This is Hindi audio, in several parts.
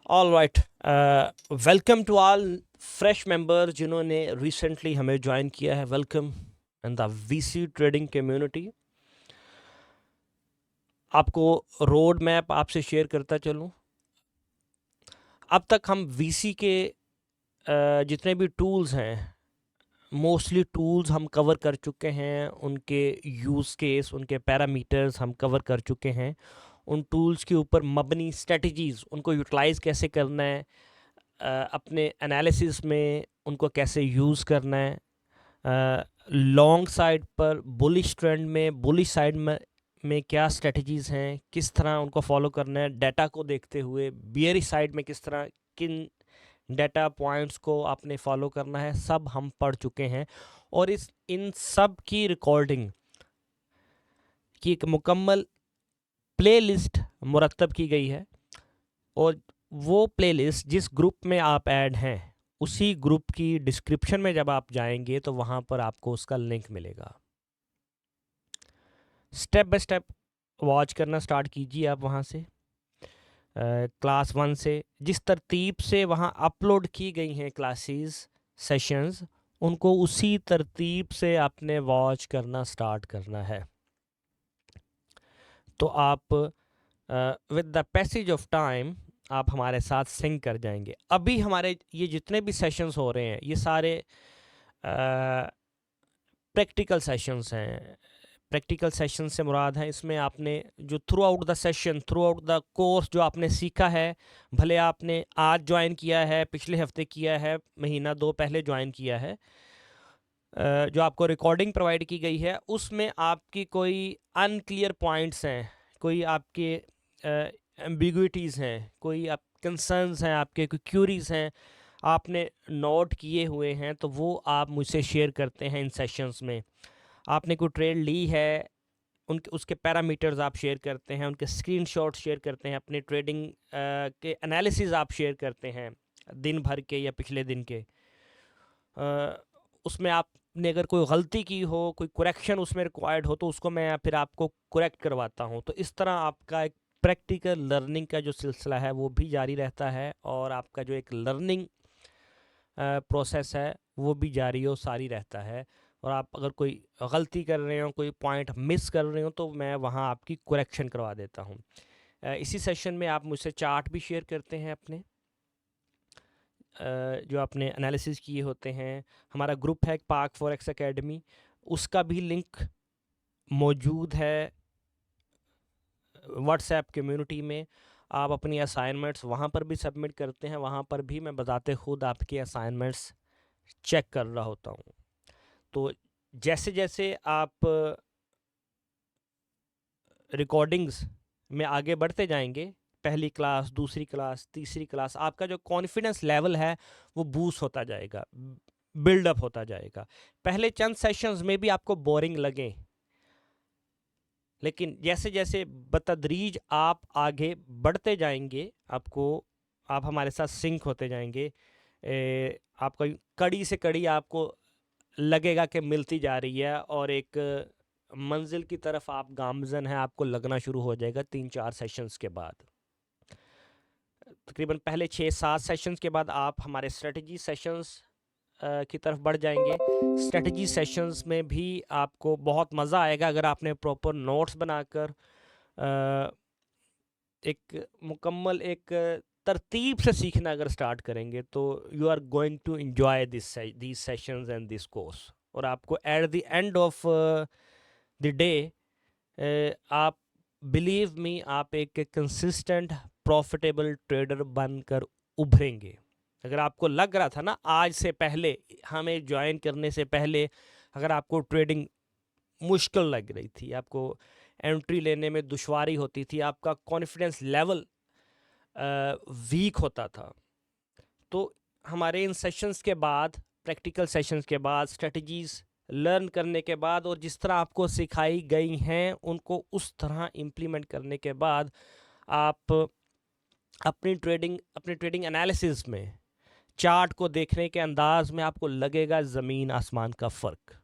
All right, welcome to all fresh member जिन्होंने रिसेंटली हमें ज्वाइन किया है। Welcome in the VC trading community. आपको रोड मैप आपसे शेयर करता चलूँ। अब तक हम वीसी के जितने भी टूल्स हैं, मोस्टली टूल्स हम कवर कर चुके हैं। उनके यूज़ केस, उनके पैरामीटर्स हम कवर कर चुके हैं। उन टूल्स के ऊपर मबनी स्ट्रेटजीज़, उनको यूटिलाइज़ कैसे करना है, अपने एनालिसिस में उनको कैसे यूज़ करना है, लॉन्ग साइड पर बुलिश ट्रेंड में, बुलिश साइड में क्या स्ट्रेटजीज़ हैं, किस तरह उनको फॉलो करना है डाटा को देखते हुए, बियरिश साइड में किस तरह किन डाटा पॉइंट्स को आपने फॉलो करना है, सब हम पढ़ चुके हैं। और इन सब की रिकॉर्डिंग की एक मुकम्मल प्लेलिस्ट मुरतब की गई है। और वो प्लेलिस्ट जिस ग्रुप में आप ऐड हैं, उसी ग्रुप की डिस्क्रिप्शन में जब आप जाएंगे तो वहाँ पर आपको उसका लिंक मिलेगा। स्टेप बाय स्टेप वॉच करना स्टार्ट कीजिए आप वहाँ से, क्लास 1 से। जिस तरतीब से वहाँ अपलोड की गई हैं क्लासेस, सेशंस, उनको उसी तरतीब से आपने वॉच करना स्टार्ट करना है। तो आप with the passage of time आप हमारे साथ सिंक कर जाएंगे। अभी हमारे ये जितने भी सेशंस हो रहे हैं, ये सारे प्रैक्टिकल सेशंस हैं। प्रैक्टिकल सेशन से मुराद है, इसमें आपने जो through out the session, through out the course जो आपने सीखा है, भले आपने आज ज्वाइन किया है, पिछले हफ्ते किया है, महीना 2 पहले ज्वाइन किया है, जो आपको रिकॉर्डिंग प्रोवाइड की गई है, उसमें आपकी कोई अनक्लियर पॉइंट्स हैं, कोई आपके एम्बिग्विटीज़ हैं, कोई आप कंसर्न्स हैं, आपके कोई क्यूरीज़ हैं, आपने नोट किए हुए हैं, तो वो आप मुझसे शेयर करते हैं इन सेशंस में। आपने कोई ट्रेड ली है, उनके उसके पैरामीटर्स आप शेयर करते हैं, उनके स्क्रीनशॉट शेयर करते हैं, अपने ट्रेडिंग के एनालिसिस आप शेयर करते हैं, दिन भर के या पिछले दिन के। उसमें आपने अगर कोई गलती की हो, कोई करेक्शन उसमें रिक्वायर्ड हो, तो उसको मैं फिर आपको करेक्ट करवाता हूँ। तो इस तरह आपका एक प्रैक्टिकल लर्निंग का जो सिलसिला है वो भी जारी रहता है, और आपका जो एक लर्निंग प्रोसेस है वो भी जारी और सारी रहता है। और आप अगर कोई गलती कर रहे हो, कोई पॉइंट मिस कर रहे हो, तो मैं वहाँ आपकी करेक्शन करवा देता हूँ। इसी सेशन में आप मुझसे चार्ट भी शेयर करते हैं अपने, जो आपने एनालिसिस किए होते हैं। हमारा ग्रुप है पार्क फॉरेक्स एकेडमी, उसका भी लिंक मौजूद है व्हाट्सएप कम्युनिटी में। आप अपनी असाइनमेंट्स वहाँ पर भी सबमिट करते हैं, वहाँ पर भी मैं बताते खुद आपके असाइनमेंट्स चेक कर रहा होता हूँ। तो जैसे जैसे आप रिकॉर्डिंग्स में आगे बढ़ते जाएंगे, पहली क्लास, दूसरी क्लास, तीसरी क्लास, आपका जो कॉन्फिडेंस लेवल है वो बूस्ट होता जाएगा, बिल्डअप होता जाएगा। पहले चंद सेशंस में भी आपको बोरिंग लगे, लेकिन जैसे जैसे बतदरीज आप आगे बढ़ते जाएंगे, आप हमारे साथ सिंक होते जाएंगे, आपका कड़ी से कड़ी आपको लगेगा कि मिलती जा रही है, और एक मंजिल की तरफ आप गामजन हैं, आपको लगना शुरू हो जाएगा 3-4 सेशंस के बाद। तकरीबन पहले 6-7 सेशंस के बाद आप हमारे स्ट्रेटजी सेशंस की तरफ बढ़ जाएंगे। स्ट्रेटजी सेशंस में भी आपको बहुत मज़ा आएगा अगर आपने प्रॉपर नोट्स बनाकर एक मुकम्मल एक तरतीब से सीखना अगर स्टार्ट करेंगे, तो you are going to enjoy this sessions and this course. और आपको at the end of the day, आप बिलीव मी, आप एक कंसिस्टेंट प्रॉफिटेबल ट्रेडर बनकर उभरेंगे। अगर आपको लग रहा था ना आज से पहले, हमें ज्वाइन करने से पहले, अगर आपको ट्रेडिंग मुश्किल लग रही थी, आपको एंट्री लेने में दुश्वारी होती थी, आपका कॉन्फिडेंस लेवल वीक होता था, तो हमारे इन सेशंस के बाद, प्रैक्टिकल सेशंस के बाद, स्ट्रेटजीज लर्न करने के बाद, और जिस तरह आपको सिखाई गई हैं उनको उस तरह इम्प्लीमेंट करने के बाद, आप अपनी ट्रेडिंग एनालिसिस में, चार्ट को देखने के अंदाज में आपको लगेगा ज़मीन आसमान का फ़र्क।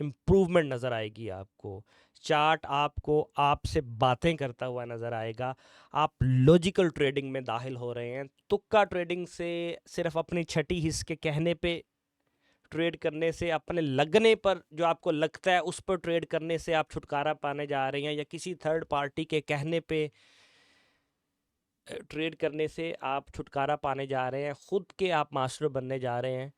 इम्प्रूवमेंट नज़र आएगी आपको। चार्ट आपको आपसे बातें करता हुआ नज़र आएगा। आप लॉजिकल ट्रेडिंग में दाखिल हो रहे हैं। तुक्का ट्रेडिंग से, सिर्फ अपनी छठी हिस्स के कहने पे ट्रेड करने से, अपने लगने पर जो आपको लगता है उस पर ट्रेड करने से आप छुटकारा पाने जा रहे हैं, या किसी थर्ड पार्टी के कहने पे ट्रेड करने से आप छुटकारा पाने जा रहे हैं। ख़ुद के आप मास्टर बनने जा रहे हैं।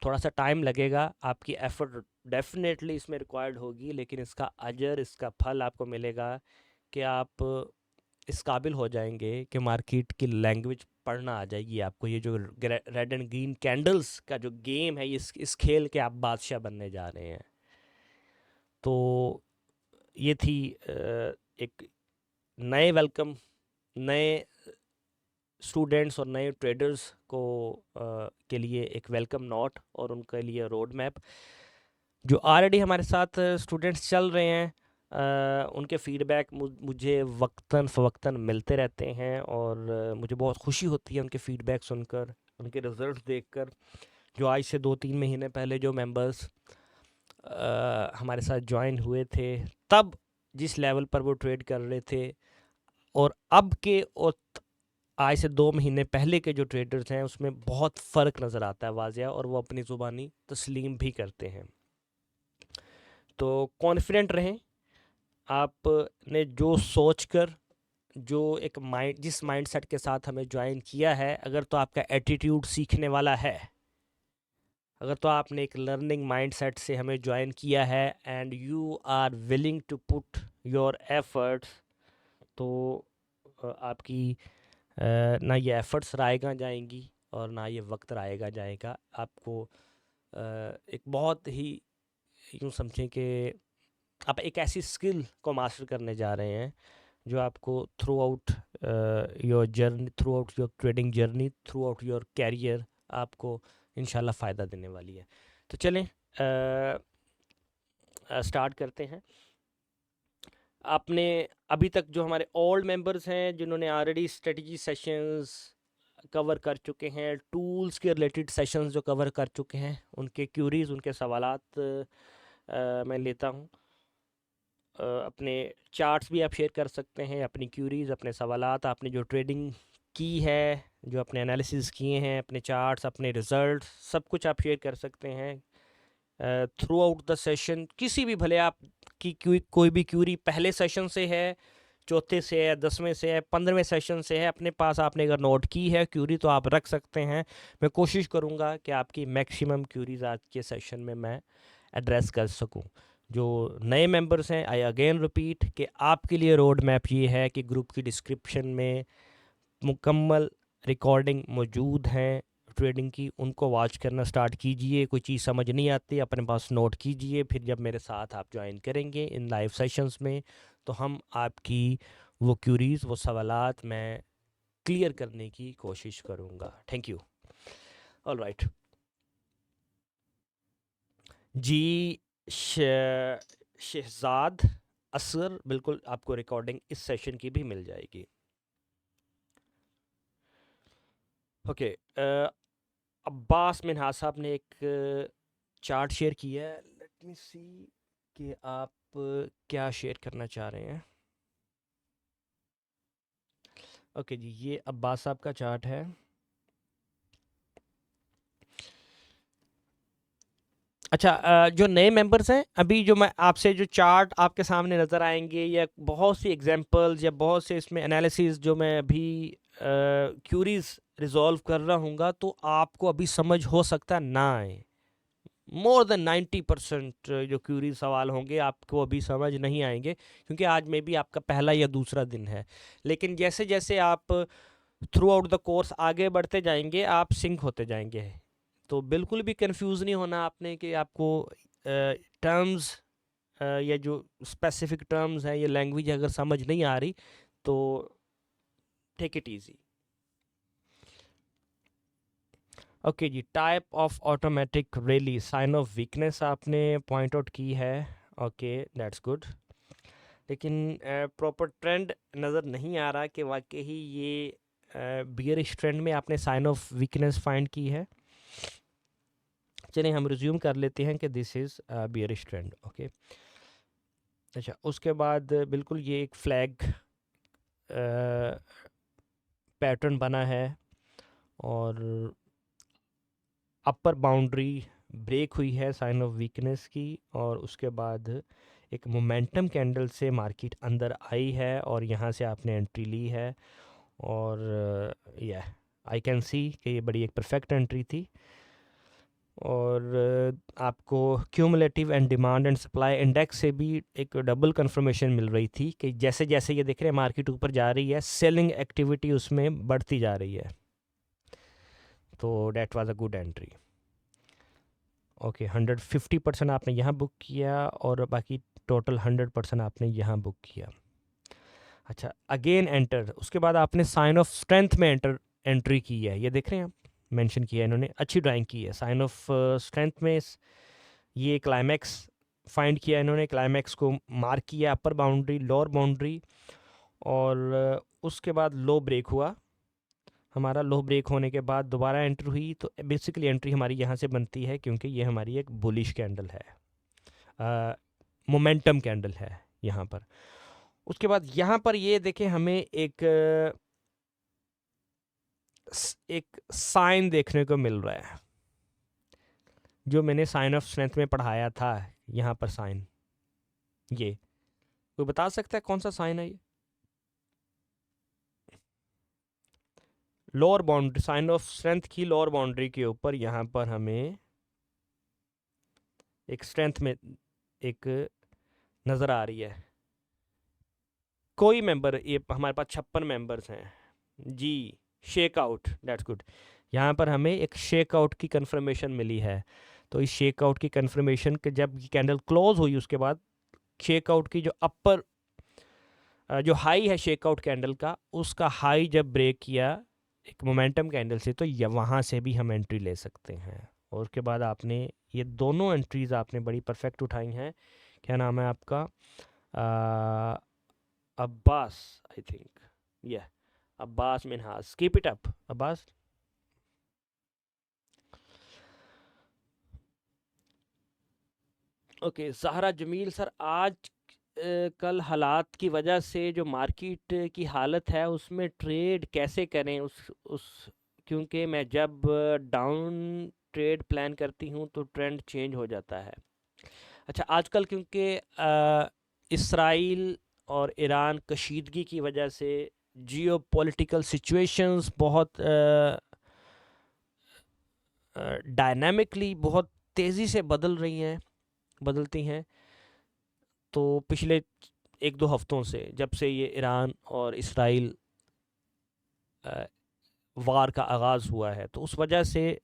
थोड़ा सा टाइम लगेगा, आपकी एफर्ट डेफिनेटली इसमें रिक्वायर्ड होगी, लेकिन इसका अजर, इसका फल आपको मिलेगा कि आप इस काबिल हो जाएंगे कि मार्केट की लैंग्वेज पढ़ना आ जाएगी आपको। ये जो रेड एंड ग्रीन कैंडल्स का जो गेम है, इस खेल के आप बादशाह बनने जा रहे हैं। तो ये थी एक नए वेलकम, नए स्टूडेंट्स और नए ट्रेडर्स को के लिए एक वेलकम नोट और उनके लिए रोड मैप। जो ऑलरेडी हमारे साथ स्टूडेंट्स चल रहे हैं, उनके फ़ीडबैक मुझे वक्तन फ़वक्तन मिलते रहते हैं, और मुझे बहुत खुशी होती है उनके फ़ीडबैक सुनकर, उनके रिज़ल्ट देखकर। जो आज से 2-3 महीने पहले जो मेंबर्स हमारे साथ ज्वाइन हुए थे, तब जिस लेवल पर वो ट्रेड कर रहे थे, और अब के और आज से 2 महीने पहले के जो ट्रेडर्स हैं, उसमें बहुत फ़र्क नज़र आता है वाज़िया, और वो अपनी ज़ुबानी तस्लीम भी करते हैं। तो कॉन्फिडेंट रहें। आपने जो सोचकर, जो एक जिस माइंडसेट के साथ हमें ज्वाइन किया है, अगर तो आपका एटीट्यूड सीखने वाला है, अगर तो आपने एक लर्निंग माइंडसेट से हमें ज्वाइन किया है, and you are willing to put your efforts, तो आपकी ना ये एफर्ट्स रायगा जाएंगी और ना ये वक्त रायगा जाएगा। आपको एक बहुत ही, यूँ समझें कि आप एक ऐसी स्किल को मास्टर करने जा रहे हैं जो आपको throughout your journey, throughout your trading journey, throughout your career, आपको इंशाल्लाह फ़ायदा देने वाली है। तो चलें स्टार्ट करते हैं। आपने अभी तक जो हमारे ओल्ड मेंबर्स हैं, जिन्होंने ऑलरेडी स्ट्रेटजी सेशंस कवर कर चुके हैं, टूल्स के रिलेटेड सेशंस जो कवर कर चुके हैं, उनके क्यूरीज़, उनके सवालात मैं लेता हूँ। अपने चार्ट्स भी आप शेयर कर सकते हैं, अपनी क्यूरीज़, अपने सवालात, आपने जो ट्रेडिंग की है, जो अपने एनालिसिस किए हैं, अपने चार्ट्स, अपने रिज़ल्ट, सब कुछ आप शेयर कर सकते हैं थ्रू आउट द सेशन। किसी भी, भले आप की कोई भी क्यूरी पहले सेशन से है, चौथे से है, 10वें से है, 15वें सेशन से है, अपने पास आपने अगर नोट की है क्यूरी, तो आप रख सकते हैं। मैं कोशिश करूँगा कि आपकी मैक्सिमम क्यूरीज आज के सेशन में मैं एड्रेस कर सकूँ। जो नए मेंबर्स हैं, आई अगेन रिपीट कि आपके लिए रोड मैप ये है कि ग्रुप की डिस्क्रिप्शन में मुकम्मल रिकॉर्डिंग मौजूद हैं ट्रेडिंग की, उनको वॉच करना स्टार्ट कीजिए। कोई चीज़ समझ नहीं आती, अपने पास नोट कीजिए, फिर जब मेरे साथ आप ज्वाइन करेंगे इन लाइव सेशंस में, तो हम आपकी वो क्यूरीज़, वो सवालात मैं क्लियर करने की कोशिश करूँगा। Thank you. ऑल राइट जी। शहजाद असर, बिल्कुल आपको रिकॉर्डिंग इस सेशन की भी मिल जाएगी। ओके, अब्बास मिनहास साहब ने एक चार्ट शेयर किया है। लेट मी सी कि आप क्या शेयर करना चाह रहे हैं। ओके जी, ये अब्बास साहब का चार्ट है। अच्छा, जो नए मेंबर्स हैं, अभी जो मैं आपसे जो चार्ट आपके सामने नज़र आएंगे, या बहुत सी एग्जांपल्स या बहुत से इसमें एनालिसिस जो मैं अभी क्यूरीज रिजॉल्व कर रहा हूँगा, तो आपको अभी समझ हो सकता ना आए। मोर देन 90% जो क्यूरी सवाल होंगे आपको अभी समझ नहीं आएंगे, क्योंकि आज में भी आपका पहला या दूसरा दिन है। लेकिन जैसे जैसे आप थ्रू आउट द कोर्स आगे बढ़ते जाएंगे, आप सिंक होते जाएंगे। तो बिल्कुल भी कंफ्यूज नहीं होना आपने कि आपको टर्म्स या जो स्पेसिफिक टर्म्स हैं, ये लैंग्वेज अगर समझ नहीं आ रही, तो टेक इट इजी। ओके जी, type of automatic rally, sign of weakness आपने पॉइंट आउट की है। Okay, that's good. लेकिन प्रॉपर ट्रेंड नज़र नहीं आ रहा कि वाकई ही ये बियरिश ट्रेंड में आपने साइन ऑफ वीकनेस फाइंड की है। चलिए हम रिज्यूम कर लेते हैं कि this is bearish trend. Okay, अच्छा, उसके बाद बिल्कुल ये एक फ्लैग पैटर्न बना है और अपर बाउंड्री ब्रेक हुई है, साइन ऑफ वीकनेस की, और उसके बाद एक मोमेंटम कैंडल से मार्केट अंदर आई है और यहाँ से आपने एंट्री ली है। और यह आई कैन सी कि ये बड़ी एक परफेक्ट एंट्री थी। और आपको cumulative and demand and supply index से भी एक डबल कंफर्मेशन मिल रही थी कि जैसे जैसे ये देख रहे हैं मार्केट ऊपर जा रही है, सेलिंग एक्टिविटी उसमें बढ़ती जा रही है। तो that was a good entry. Okay, 150% आपने यहाँ बुक किया और बाकी टोटल 100% आपने यहाँ बुक किया। अच्छा, अगेन एंटर, उसके बाद आपने साइन ऑफ स्ट्रेंथ में एंट्री की है, ये देख रहे हैं आप, मेंशन किया है इन्होंने, अच्छी ड्राइंग की है। साइन ऑफ स्ट्रेंथ में ये क्लाइमैक्स फाइंड किया इन्होंने, क्लाइमैक्स को मार्क किया, अपर बाउंड्री, लोअर बाउंड्री, और उसके बाद लो ब्रेक हुआ हमारा। लो ब्रेक होने के बाद दोबारा एंट्री हुई, तो बेसिकली एंट्री हमारी यहाँ से बनती है क्योंकि ये हमारी एक बुलिश कैंडल है, मोमेंटम कैंडल है यहाँ पर। उसके बाद यहाँ पर ये देखें, हमें एक साइन देखने को मिल रहा है जो मैंने साइन ऑफ स्ट्रेंथ में पढ़ाया था। यहाँ पर साइन, ये कोई बता सकता है कौन सा साइन है ये? Lower boundary, sign of strength की लोअर बाउंड्री के ऊपर यहाँ पर हमें एक स्ट्रेंथ में एक नज़र आ रही है। कोई मेंबर, ये हमारे पास 56 मेंबर्स हैं जी। Shake out, that's good. यहाँ पर हमें एक शेक आउट की कंफर्मेशन मिली है। तो इस शेक आउट की कंफर्मेशन के जब कैंडल क्लोज हुई, उसके बाद शेक आउट की जो अपर जो हाई है शेक आउट कैंडल का, उसका हाई जब ब्रेक किया एक मोमेंटम कैंडल से, तो वहाँ से भी हम एंट्री ले सकते हैं। और उसके बाद आपने ये दोनों एंट्रीज आपने बड़ी परफेक्ट उठाई हैं। क्या नाम है आपका? अब्बास, आई थिंक, या Abbas Minhas. Keep it up Abbas. Okay, Zahra Jamil sir, आज कल हालात की वजह से जो मार्केट की हालत है उसमें ट्रेड कैसे करें? उस क्योंकि मैं जब डाउन ट्रेड प्लान करती हूँ तो ट्रेंड चेंज हो जाता है। अच्छा, आजकल क्योंकि इसराइल और ईरान कशीदगी की वजह से जियो पॉलिटिकल सिचुएशंस बहुत डायनामिकली बहुत तेज़ी से बदलती हैं। तो पिछले 1-2 हफ्तों से, जब से ये ईरान और इसराइल वार का आगाज़ हुआ है, तो उस वजह से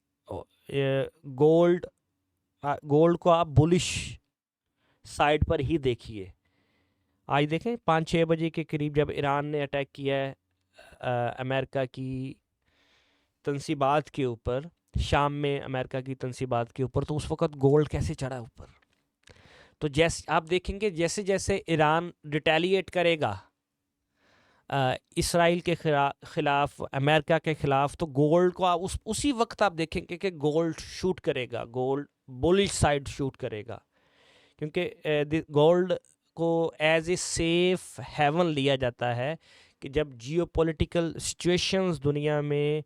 गोल्ड को आप बुलिश साइड पर ही देखिए। आज देखें 5-6 बजे के करीब जब ईरान ने अटैक किया है अमेरिका की तंसीबात के ऊपर, शाम में अमेरिका की तंसीबात के ऊपर, तो उस वक़्त गोल्ड कैसे चढ़ा ऊपर। तो जैसे आप देखेंगे, जैसे जैसे ईरान रिटेलिएट करेगा इसराइल के ख़िलाफ़, अमेरिका के ख़िलाफ़, तो गोल्ड को आप उसी वक्त आप देखेंगे कि गोल्ड शूट करेगा, गोल्ड बुलिश साइड शूट करेगा। क्योंकि गोल्ड को एज ए सेफ हेवन लिया जाता है कि जब जियोपॉलिटिकल सिचुएशंस दुनिया में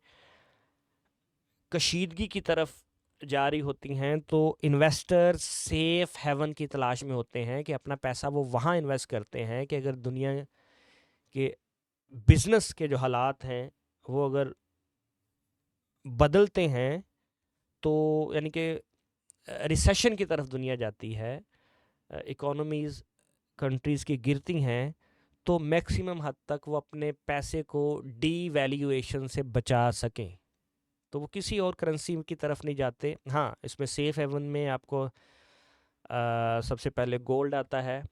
कशीदगी की तरफ जारी होती हैं, तो इन्वेस्टर सेफ हेवन की तलाश में होते हैं कि अपना पैसा वो वहाँ इन्वेस्ट करते हैं कि अगर दुनिया के बिज़नेस के जो हालात हैं वो अगर बदलते हैं, तो यानी कि रिसेशन की तरफ दुनिया जाती है, इकोनॉमीज़ कंट्रीज़ की गिरती हैं, तो मैक्सिमम हद तक वो अपने पैसे को डीवैल्यूएशन से बचा सकें, तो वो किसी और करेंसी की तरफ नहीं जाते। हाँ, इसमें सेफ हेवन में आपको सबसे पहले गोल्ड आता है,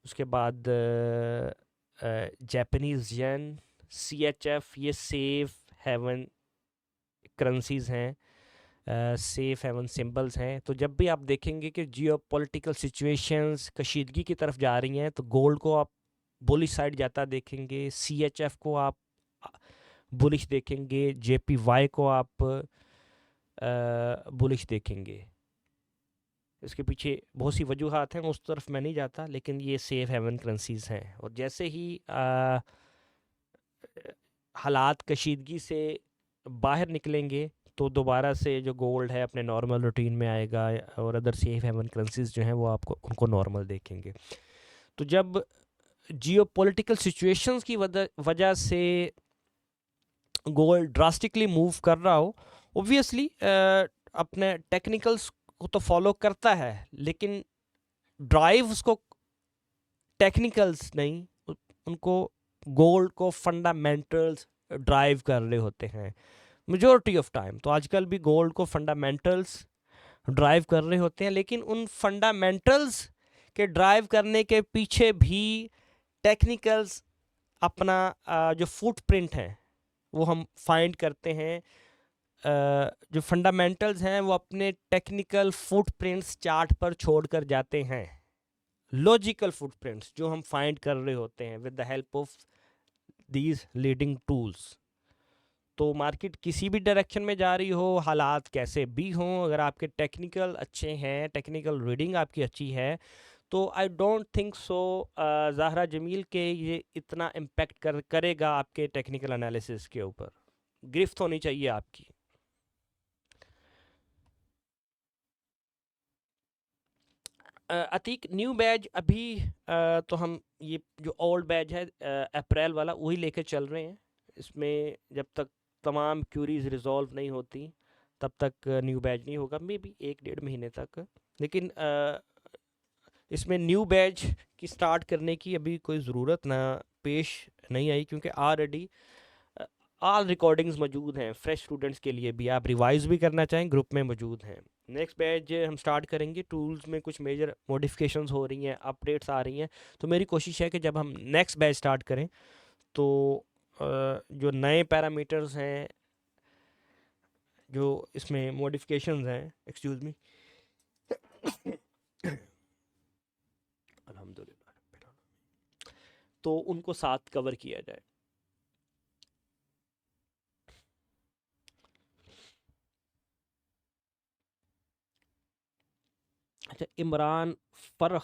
उसके बाद जापानीज़ येन, CHF, ये सेफ हेवन करेंसीज़ हैं, सेफ हेवन सिंबल्स हैं। तो जब भी आप देखेंगे कि जियोपॉलिटिकल सिचुएशंस कशीदगी की तरफ जा रही हैं, तो गोल्ड को आप बुलिश साइड जाता देखेंगे, CHF को आप बुलिश देखेंगे, JPY को आप बुलिश देखेंगे। इसके पीछे बहुत सी वजूहात हैं, उस तरफ मैं नहीं जाता, लेकिन ये सेफ हेवन करेंसीज हैं। और जैसे ही हालात कशीदगी से बाहर निकलेंगे तो दोबारा से जो गोल्ड है अपने नॉर्मल रूटीन में आएगा, और अदर सेफ हेवन करेंसीज जो हैं वो आपको उनको नॉर्मल देखेंगे। तो जब जियोपॉलिटिकल सिचुएशंस की वजह से गोल्ड ड्रास्टिकली मूव कर रहा हो, ऑब्वियसली अपने टेक्निकल्स को तो फॉलो करता है, लेकिन ड्राइव उसको टेक्निकल्स नहीं, उनको गोल्ड को फंडामेंटल्स ड्राइव कर रहे होते हैं मेजॉरिटी ऑफ टाइम। तो आजकल भी गोल्ड को फंडामेंटल्स ड्राइव कर रहे होते हैं, लेकिन उन फंडामेंटल्स के ड्राइव करने के पीछे भी टेक्निकल्स अपना जो फुटप्रिंट है वो हम फाइंड करते हैं। जो फंडामेंटल्स हैं वो अपने टेक्निकल फुटप्रिंट्स चार्ट पर छोड़कर जाते हैं, लॉजिकल फुटप्रिंट्स जो हम फाइंड कर रहे होते हैं with the help of these leading tools. तो मार्केट किसी भी डायरेक्शन में जा रही हो, हालात कैसे भी हों, अगर आपके टेक्निकल अच्छे हैं, टेक्निकल रीडिंग आपकी अच्छी है, तो I don't think so Zahra Jamil के ये इतना इम्पेक्ट करेगा आपके टेक्निकल एनालिसिस के ऊपर। गिरफ्त होनी चाहिए आपकी। अतीक, न्यू बैच अभी तो हम ये जो ओल्ड बैच है अप्रैल वाला वही लेके चल रहे हैं। इसमें जब तक तमाम क्यूरीज रिजॉल्व नहीं होती तब तक न्यू बैच नहीं होगा, मे बी 1-1.5 महीने तक। लेकिन इसमें न्यू बैच की स्टार्ट करने की अभी कोई ज़रूरत ना पेश नहीं आई, क्योंकि ऑलरेडी ऑल रिकॉर्डिंग्स मौजूद हैं फ्रेश स्टूडेंट्स के लिए भी। आप रिवाइज भी करना चाहें, ग्रुप में मौजूद हैं। नेक्स्ट बैच हम स्टार्ट करेंगे, टूल्स में कुछ मेजर मॉडिफिकेशंस हो रही हैं, अपडेट्स आ रही हैं। तो मेरी कोशिश है कि जब हम नेक्स्ट बैच स्टार्ट करें तो जो नए पैरामीटर्स हैं, जो इसमें मॉडिफिकेशंस हैं, एक्सक्यूज़ मी, अल्हम्दुलिल्लाह, तो उनको साथ कवर किया जाए। अच्छा, इमरान फ़र्ख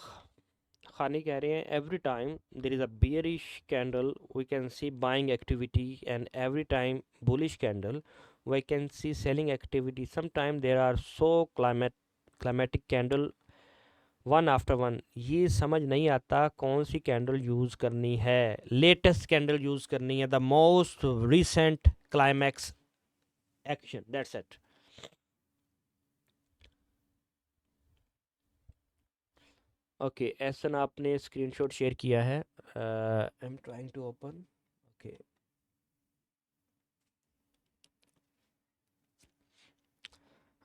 खानी कह रहे हैं, every time there is a bearish candle we can see buying activity, and every time bullish candle we can see selling activity. Some time there are so climatic candle one after one. ये समझ नहीं आता कौन सी कैंडल यूज़ करनी है, लेटेस्ट कैंडल यूज़ करनी है, the most recent climax action, that's it. Okay, Ahsan आपने स्क्रीनशॉट शेयर किया है, I am trying to open. Okay,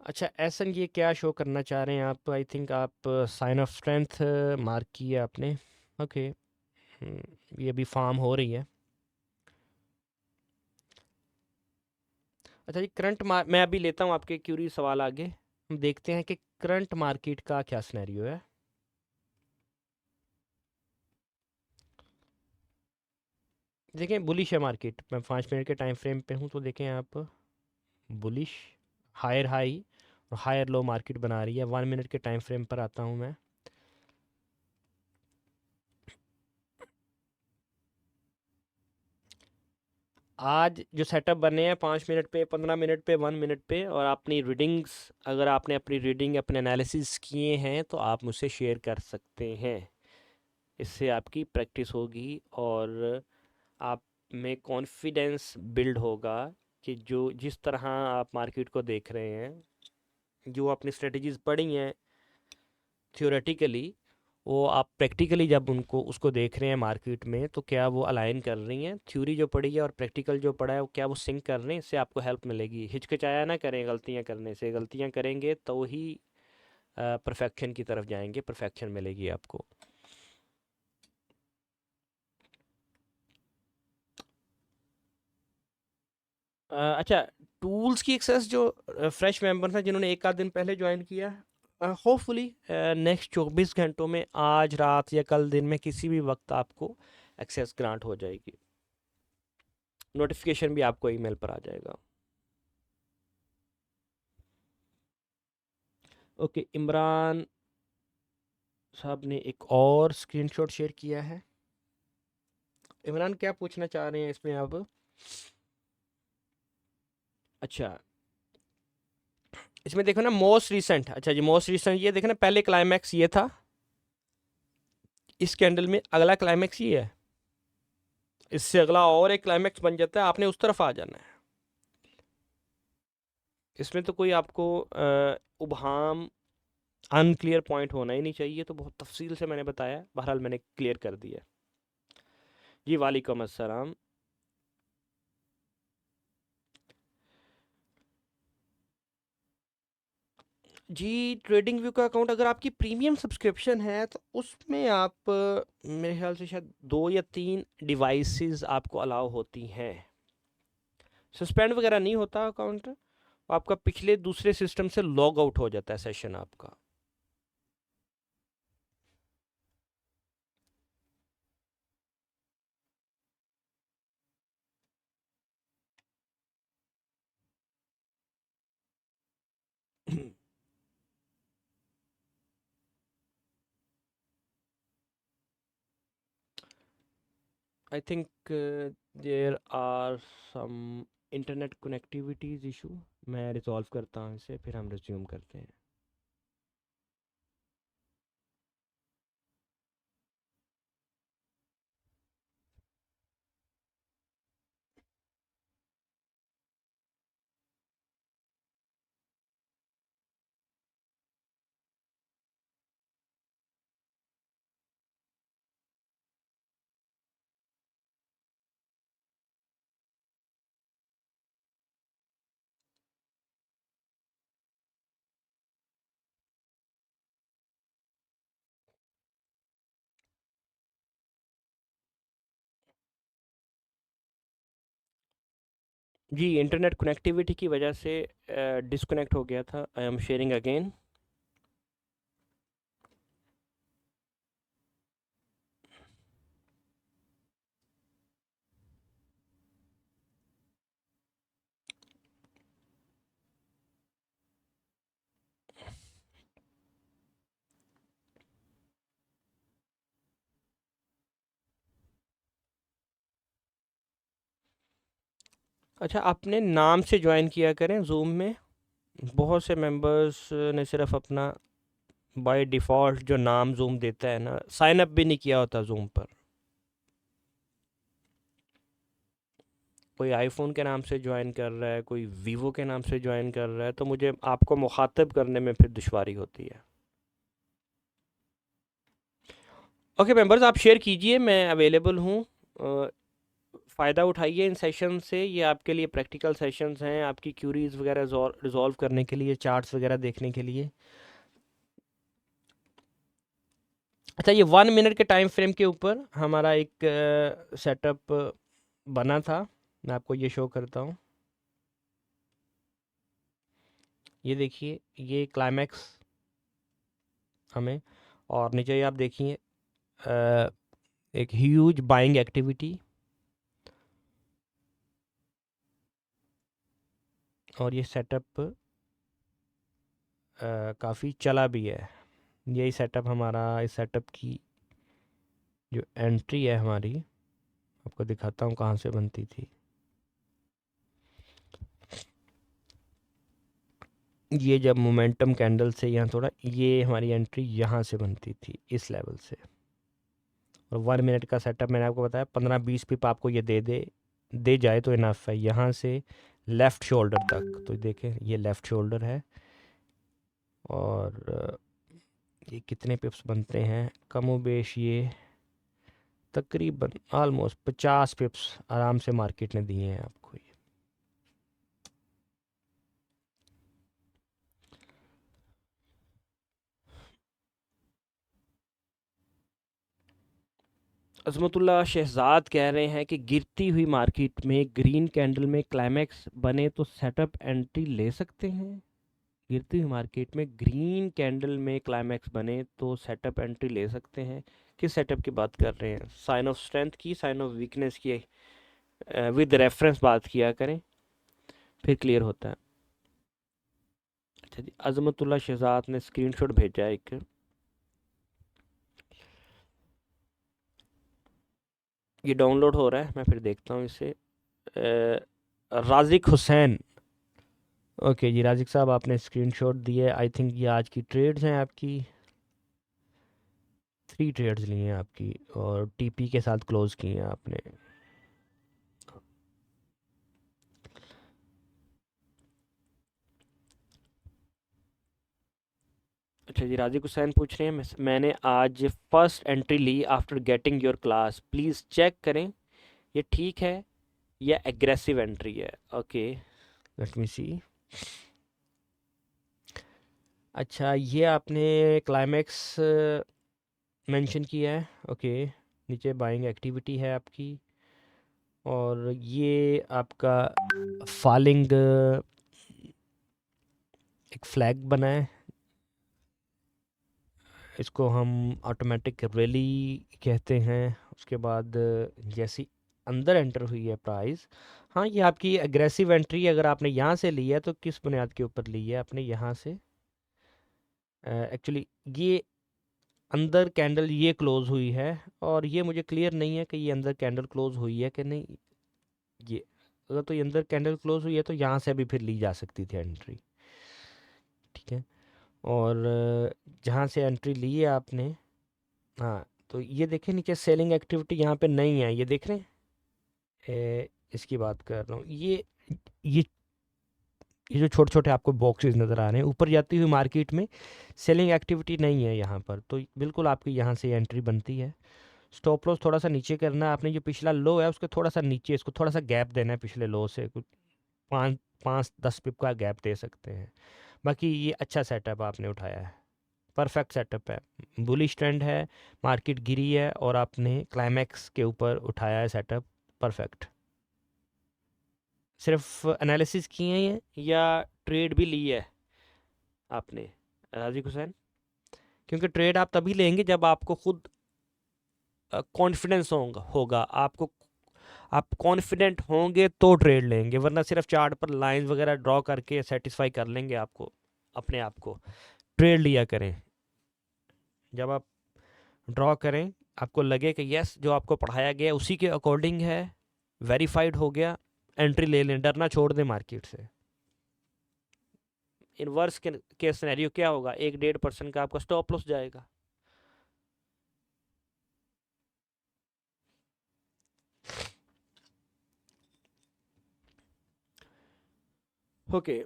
अच्छा एसन ये क्या शो करना चाह रहे हैं आप? आई थिंक आप साइन ऑफ स्ट्रेंथ मार्क की है आपने। ओके, ये अभी फार्म हो रही है। अच्छा जी, मैं अभी लेता हूँ आपके क्यूरी सवाल आगे, हम देखते हैं कि करंट मार्केट का क्या सिनेरियो है। देखें, बुलिश है मार्केट, मैं 5 मिनट के टाइम फ्रेम पे हूँ, तो देखें आप, बुलिश, हायर हाई और हायर लो मार्केट बना रही है। 1 मिनट के टाइम फ्रेम पर आता हूँ मैं। आज जो सेटअप बने हैं 5 मिनट पे, 15 मिनट पे, 1 मिनट पे, और अपनी रीडिंग्स, अगर आपने अपनी रीडिंग अपने एनालिसिस किए हैं तो आप मुझसे शेयर कर सकते हैं। इससे आपकी प्रैक्टिस होगी और आप में कॉन्फिडेंस बिल्ड होगा कि जो जिस तरह आप मार्केट को देख रहे हैं, जो अपनी स्ट्रेटजीज पढ़ी हैं थियोरेटिकली, वो आप प्रैक्टिकली जब उनको उसको देख रहे हैं मार्केट में, तो क्या वो अलाइन कर रही हैं? थ्योरी जो पढ़ी है और प्रैक्टिकल जो पढ़ा है वो क्या वो सिंक कर रहे हैं? इससे आपको हेल्प मिलेगी। हिचकिचाया ना करें गलतियां करने से, गलतियां करेंगे तो ही परफेक्शन की तरफ जाएंगे, परफेक्शन मिलेगी आपको। अच्छा, टूल्स की एक्सेस जो फ्रेश मेंबर्स हैं जिन्होंने एक आध दिन पहले ज्वाइन किया, होपफुली नेक्स्ट 24 घंटों में, आज रात या कल दिन में किसी भी वक्त आपको एक्सेस ग्रांट हो जाएगी। नोटिफिकेशन भी आपको ईमेल पर आ जाएगा। ओके, इमरान साहब ने एक और स्क्रीनशॉट शेयर किया है। इमरान क्या पूछना चाह रहे हैं इसमें आप? अच्छा, इसमें देखो ना मोस्ट रिसेंट। अच्छा जी, मोस्ट रिसेंट ये देखो ना, पहले क्लाइमैक्स ये था, इस कैंडल में अगला क्लाइमैक्स ये है, इससे अगला और एक क्लाइमैक्स बन जाता है, आपने उस तरफ आ जाना है। इसमें तो कोई आपको उबहाम अनक्लियर पॉइंट होना ही नहीं चाहिए, तो बहुत तफसील से मैंने बताया, बहरहाल मैंने क्लियर कर दिया। जी वालेकुम अस्सलाम। जी, ट्रेडिंग व्यू का अकाउंट अगर आपकी प्रीमियम सब्सक्रिप्शन है तो उसमें आप मेरे ख्याल से शायद 2 या 3 डिवाइसेस आपको अलाउ होती हैं। सस्पेंड वगैरह नहीं होता अकाउंट, आपका पिछले दूसरे सिस्टम से लॉग आउट हो जाता है सेशन आपका। I think there are some internet connectivities issue. मैं रिजॉल्व करता हूँ इसे, फिर हम रिज्यूम करते हैं। जी, इंटरनेट कनेक्टिविटी की वजह से डिस्कनेक्ट हो गया था। I am sharing again. अच्छा, अपने नाम से ज्वाइन किया करें जूम में। बहुत से मेंबर्स ने सिर्फ अपना बाय डिफ़ॉल्ट जो नाम जूम देता है ना, साइन अप भी नहीं किया होता जूम पर। कोई आईफोन के नाम से ज्वाइन कर रहा है, कोई वीवो के नाम से ज्वाइन कर रहा है, तो मुझे आपको मुखातब करने में फिर दुश्वारी होती है। ओके मेंबर्स, आप शेयर कीजिए, मैं अवेलेबल हूँ। फ़ायदा उठाइए इन सेशन से, ये आपके लिए प्रैक्टिकल सेशंस हैं, आपकी क्यूरीज वगैरह रिजॉल्व करने के लिए, चार्ट्स वगैरह देखने के लिए। अच्छा, ये 1 मिनट के टाइम फ्रेम के ऊपर हमारा एक सेटअप बना था, मैं आपको ये शो करता हूँ। ये देखिए, ये क्लाइमैक्स हमें, और नीचे आप देखिए एक ह्यूज बाइंग एक्टिविटी, और ये सेटअप काफ़ी चला भी है। यही सेटअप हमारा, इस सेटअप की जो एंट्री है हमारी, आपको दिखाता हूँ कहाँ से बनती थी। ये जब मोमेंटम कैंडल से यहाँ थोड़ा, ये हमारी एंट्री यहाँ से बनती थी, इस लेवल से। और 1 मिनट का सेटअप मैंने आपको बताया, 15-20 पिप आपको ये दे जाए तो इनफ है। यहाँ से लेफ़्ट शोल्डर तक, तो देखें ये लेफ़्ट शोल्डर है, और ये कितने पिप्स बनते हैं कमो बेश, ये तकरीबन आलमोस्ट 50 पिप्स आराम से मार्केट ने दिए हैं आपको। ये अज़मतुल्लाह शहजाद कह रहे हैं कि गिरती हुई मार्केट में ग्रीन कैंडल में क्लाइमैक्स बने तो सेटअप एंट्री ले सकते हैं। गिरती हुई मार्केट में ग्रीन कैंडल में क्लाइमैक्स बने तो सेटअप एंट्री ले सकते हैं। किस सेटअप की बात कर रहे हैं? साइन ऑफ स्ट्रेंथ की, साइन ऑफ वीकनेस की? विद रेफरेंस बात किया करें, फिर क्लियर होता है। अच्छा जी, अज़मतुल्लाह शहजाद ने स्क्रीनशॉट भेजा है एक। ये डाउनलोड हो रहा है, मैं फिर देखता हूँ इसे। राजिक हुसैन, ओके जी राजिक साहब, आपने स्क्रीनशॉट दिए। आई थिंक ये आज की ट्रेड्स हैं आपकी, 3 ट्रेड्स ली हैं आपकी और टीपी के साथ क्लोज की हैं आपने। अच्छा जी, राजिक हुसैन पूछ रहे हैं, मैंने आज फर्स्ट एंट्री ली after getting your class, please check करें ये ठीक है या एग्रेसिव एंट्री है। Okay, let me see. अच्छा, ये आपने क्लाइमेक्स मेंशन किया है, ओके। नीचे बाइंग एक्टिविटी है आपकी, और ये आपका फॉलिंग एक फ्लैग बना है, इसको हम ऑटोमेटिक रैली कहते हैं। उसके बाद जैसी अंदर एंटर हुई है प्राइस, हाँ ये आपकी एग्रेसिव एंट्री, अगर आपने यहाँ से ली है तो किस बुनियाद के ऊपर ली है आपने यहाँ से? एक्चुअली ये अंदर कैंडल ये क्लोज़ हुई है, और ये मुझे क्लियर नहीं है कि ये अंदर कैंडल क्लोज़ हुई है कि नहीं। ये अगर तो ये अंदर कैंडल क्लोज़ हुई है तो यहाँ से भी फिर ली जा सकती थी एंट्री, ठीक है। और जहाँ से एंट्री ली है आपने, हाँ तो ये देखें नीचे सेलिंग एक्टिविटी यहाँ पे नहीं है, ये देख रहे हैं। इसकी बात कर रहा हूँ, ये ये जो छोटे छोटे आपको बॉक्सेस नज़र आ रहे हैं ऊपर जाती हुई मार्केट में, सेलिंग एक्टिविटी नहीं है यहाँ पर, तो बिल्कुल आपकी यहाँ से एंट्री बनती है। स्टॉप लॉस थोड़ा सा नीचे करना है आपने, जो पिछला लो है उसके थोड़ा सा नीचे, इसको थोड़ा सा गैप देना है पिछले लो से, कुछ 5-10 पिप का गैप दे सकते हैं। बाकी ये अच्छा सेटअप आपने उठाया है, परफेक्ट सेटअप है, बुलिश ट्रेंड है, मार्केट गिरी है और आपने क्लाइमैक्स के ऊपर उठाया है सेटअप, परफेक्ट। सिर्फ एनालिसिस किए हैं या ट्रेड भी ली है आपने राजिक हुसैन? क्योंकि ट्रेड आप तभी लेंगे जब आपको खुद कॉन्फिडेंस होगा आपको, आप कॉन्फिडेंट होंगे तो ट्रेड लेंगे, वरना सिर्फ चार्ट पर लाइन वगैरह ड्रॉ करके सेटिस्फाई कर लेंगे आपको अपने आप को। ट्रेड लिया करें जब आप ड्रॉ करें, आपको लगे कि यस जो आपको पढ़ाया गया उसी के अकॉर्डिंग है, वेरीफाइड हो गया, एंट्री ले लें, डरना छोड़ दें मार्केट से। इनवर्स के सिनेरियो क्या होगा, 1-1.5% का आपका स्टॉप लॉस जाएगा। ओके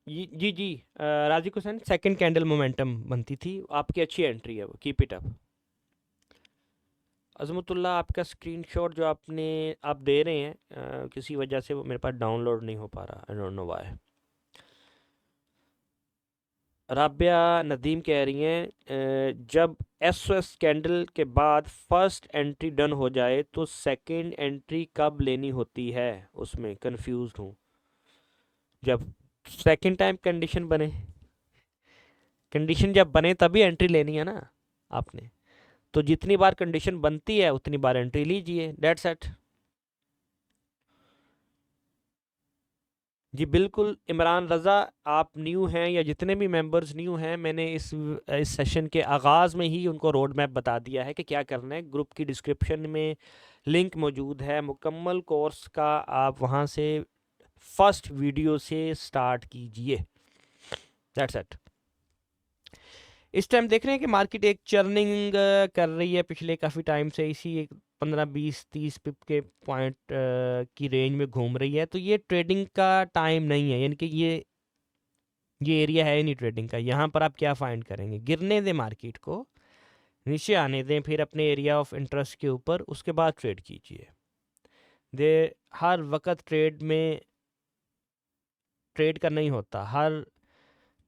जी जी Rajik Hussain, second candle momentum बनती थी आपकी, अच्छी एंट्री है वो, कीप इट अप। अज़मतुल्लाह, आपका स्क्रीनशॉट जो आप दे रहे हैं किसी वजह से वो मेरे पास डाउनलोड नहीं हो पा रहा, I don't know why. Rabia Nadeem कह रही हैं जब एस कैंडल के बाद फर्स्ट एंट्री डन हो जाए तो सेकंड एंट्री कब लेनी होती है, उसमें कंफ्यूज्ड हूँ। जब सेकंड टाइम कंडीशन जब बने तभी एंट्री लेनी है ना आपने, तो जितनी बार कंडीशन बनती है उतनी बार एंट्री लीजिए, डेट्स इट। जी बिल्कुल इमरान रज़ा, आप न्यू हैं या जितने भी मेंबर्स न्यू हैं, मैंने इस सेशन के आगाज़ में ही उनको रोड मैप बता दिया है कि क्या करना है। ग्रुप की डिस्क्रिप्शन में लिंक मौजूद है मुकम्मल कोर्स का, आप वहाँ से फर्स्ट वीडियो से स्टार्ट कीजिए, दैट्स इट। इस टाइम देख रहे हैं कि मार्केट एक चर्निंग कर रही है पिछले काफ़ी टाइम से, इसी एक 15-20-30 पिप के पॉइंट की रेंज में घूम रही है, तो ये ट्रेडिंग का टाइम नहीं है, यानी कि ये एरिया है ही नहीं ट्रेडिंग का। यहाँ पर आप क्या फाइंड करेंगे, गिरने दें मार्केट को, नीचे आने दें, फिर अपने एरिया ऑफ इंटरेस्ट के ऊपर, उसके बाद ट्रेड कीजिए। दे हर वक्त ट्रेड का नहीं होता, हर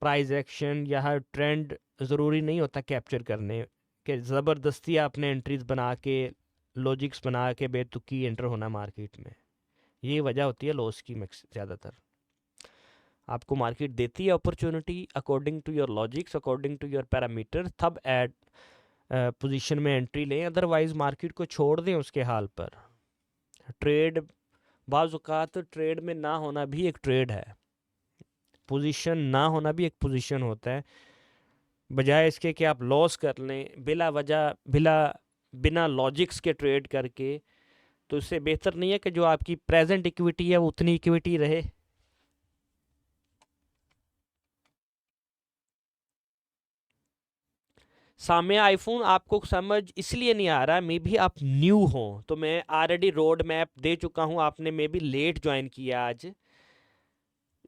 प्राइस एक्शन या हर ट्रेंड ज़रूरी नहीं होता कैप्चर करने के, ज़बरदस्ती आपने एंट्रीज बना के, लॉजिक्स बना के बेतुकी एंटर होना मार्केट में, ये वजह होती है लॉस की। ज़्यादातर आपको मार्केट देती है opportunity according to your logics, according to your parameter, तब एड पोजीशन में एंट्री लें, अदरवाइज मार्केट को छोड़ दें उसके हाल पर। ट्रेड बाज़ औक़ात ट्रेड में ना होना भी एक ट्रेड है, पोजीशन ना होना भी एक पोजीशन होता है। बजाय इसके कि आप लॉस कर लें बिला वजह बिना लॉजिक्स के ट्रेड करके, तो इससे बेहतर नहीं है कि जो आपकी प्रेजेंट इक्विटी है वो उतनी इक्विटी रहे। सामने आईफोन आपको समझ इसलिए नहीं आ रहा, मे बी आप न्यू हो, तो मैं ऑलरेडी रोड मैप दे चुका हूँ, आपने मे बी लेट ज्वाइन किया आज।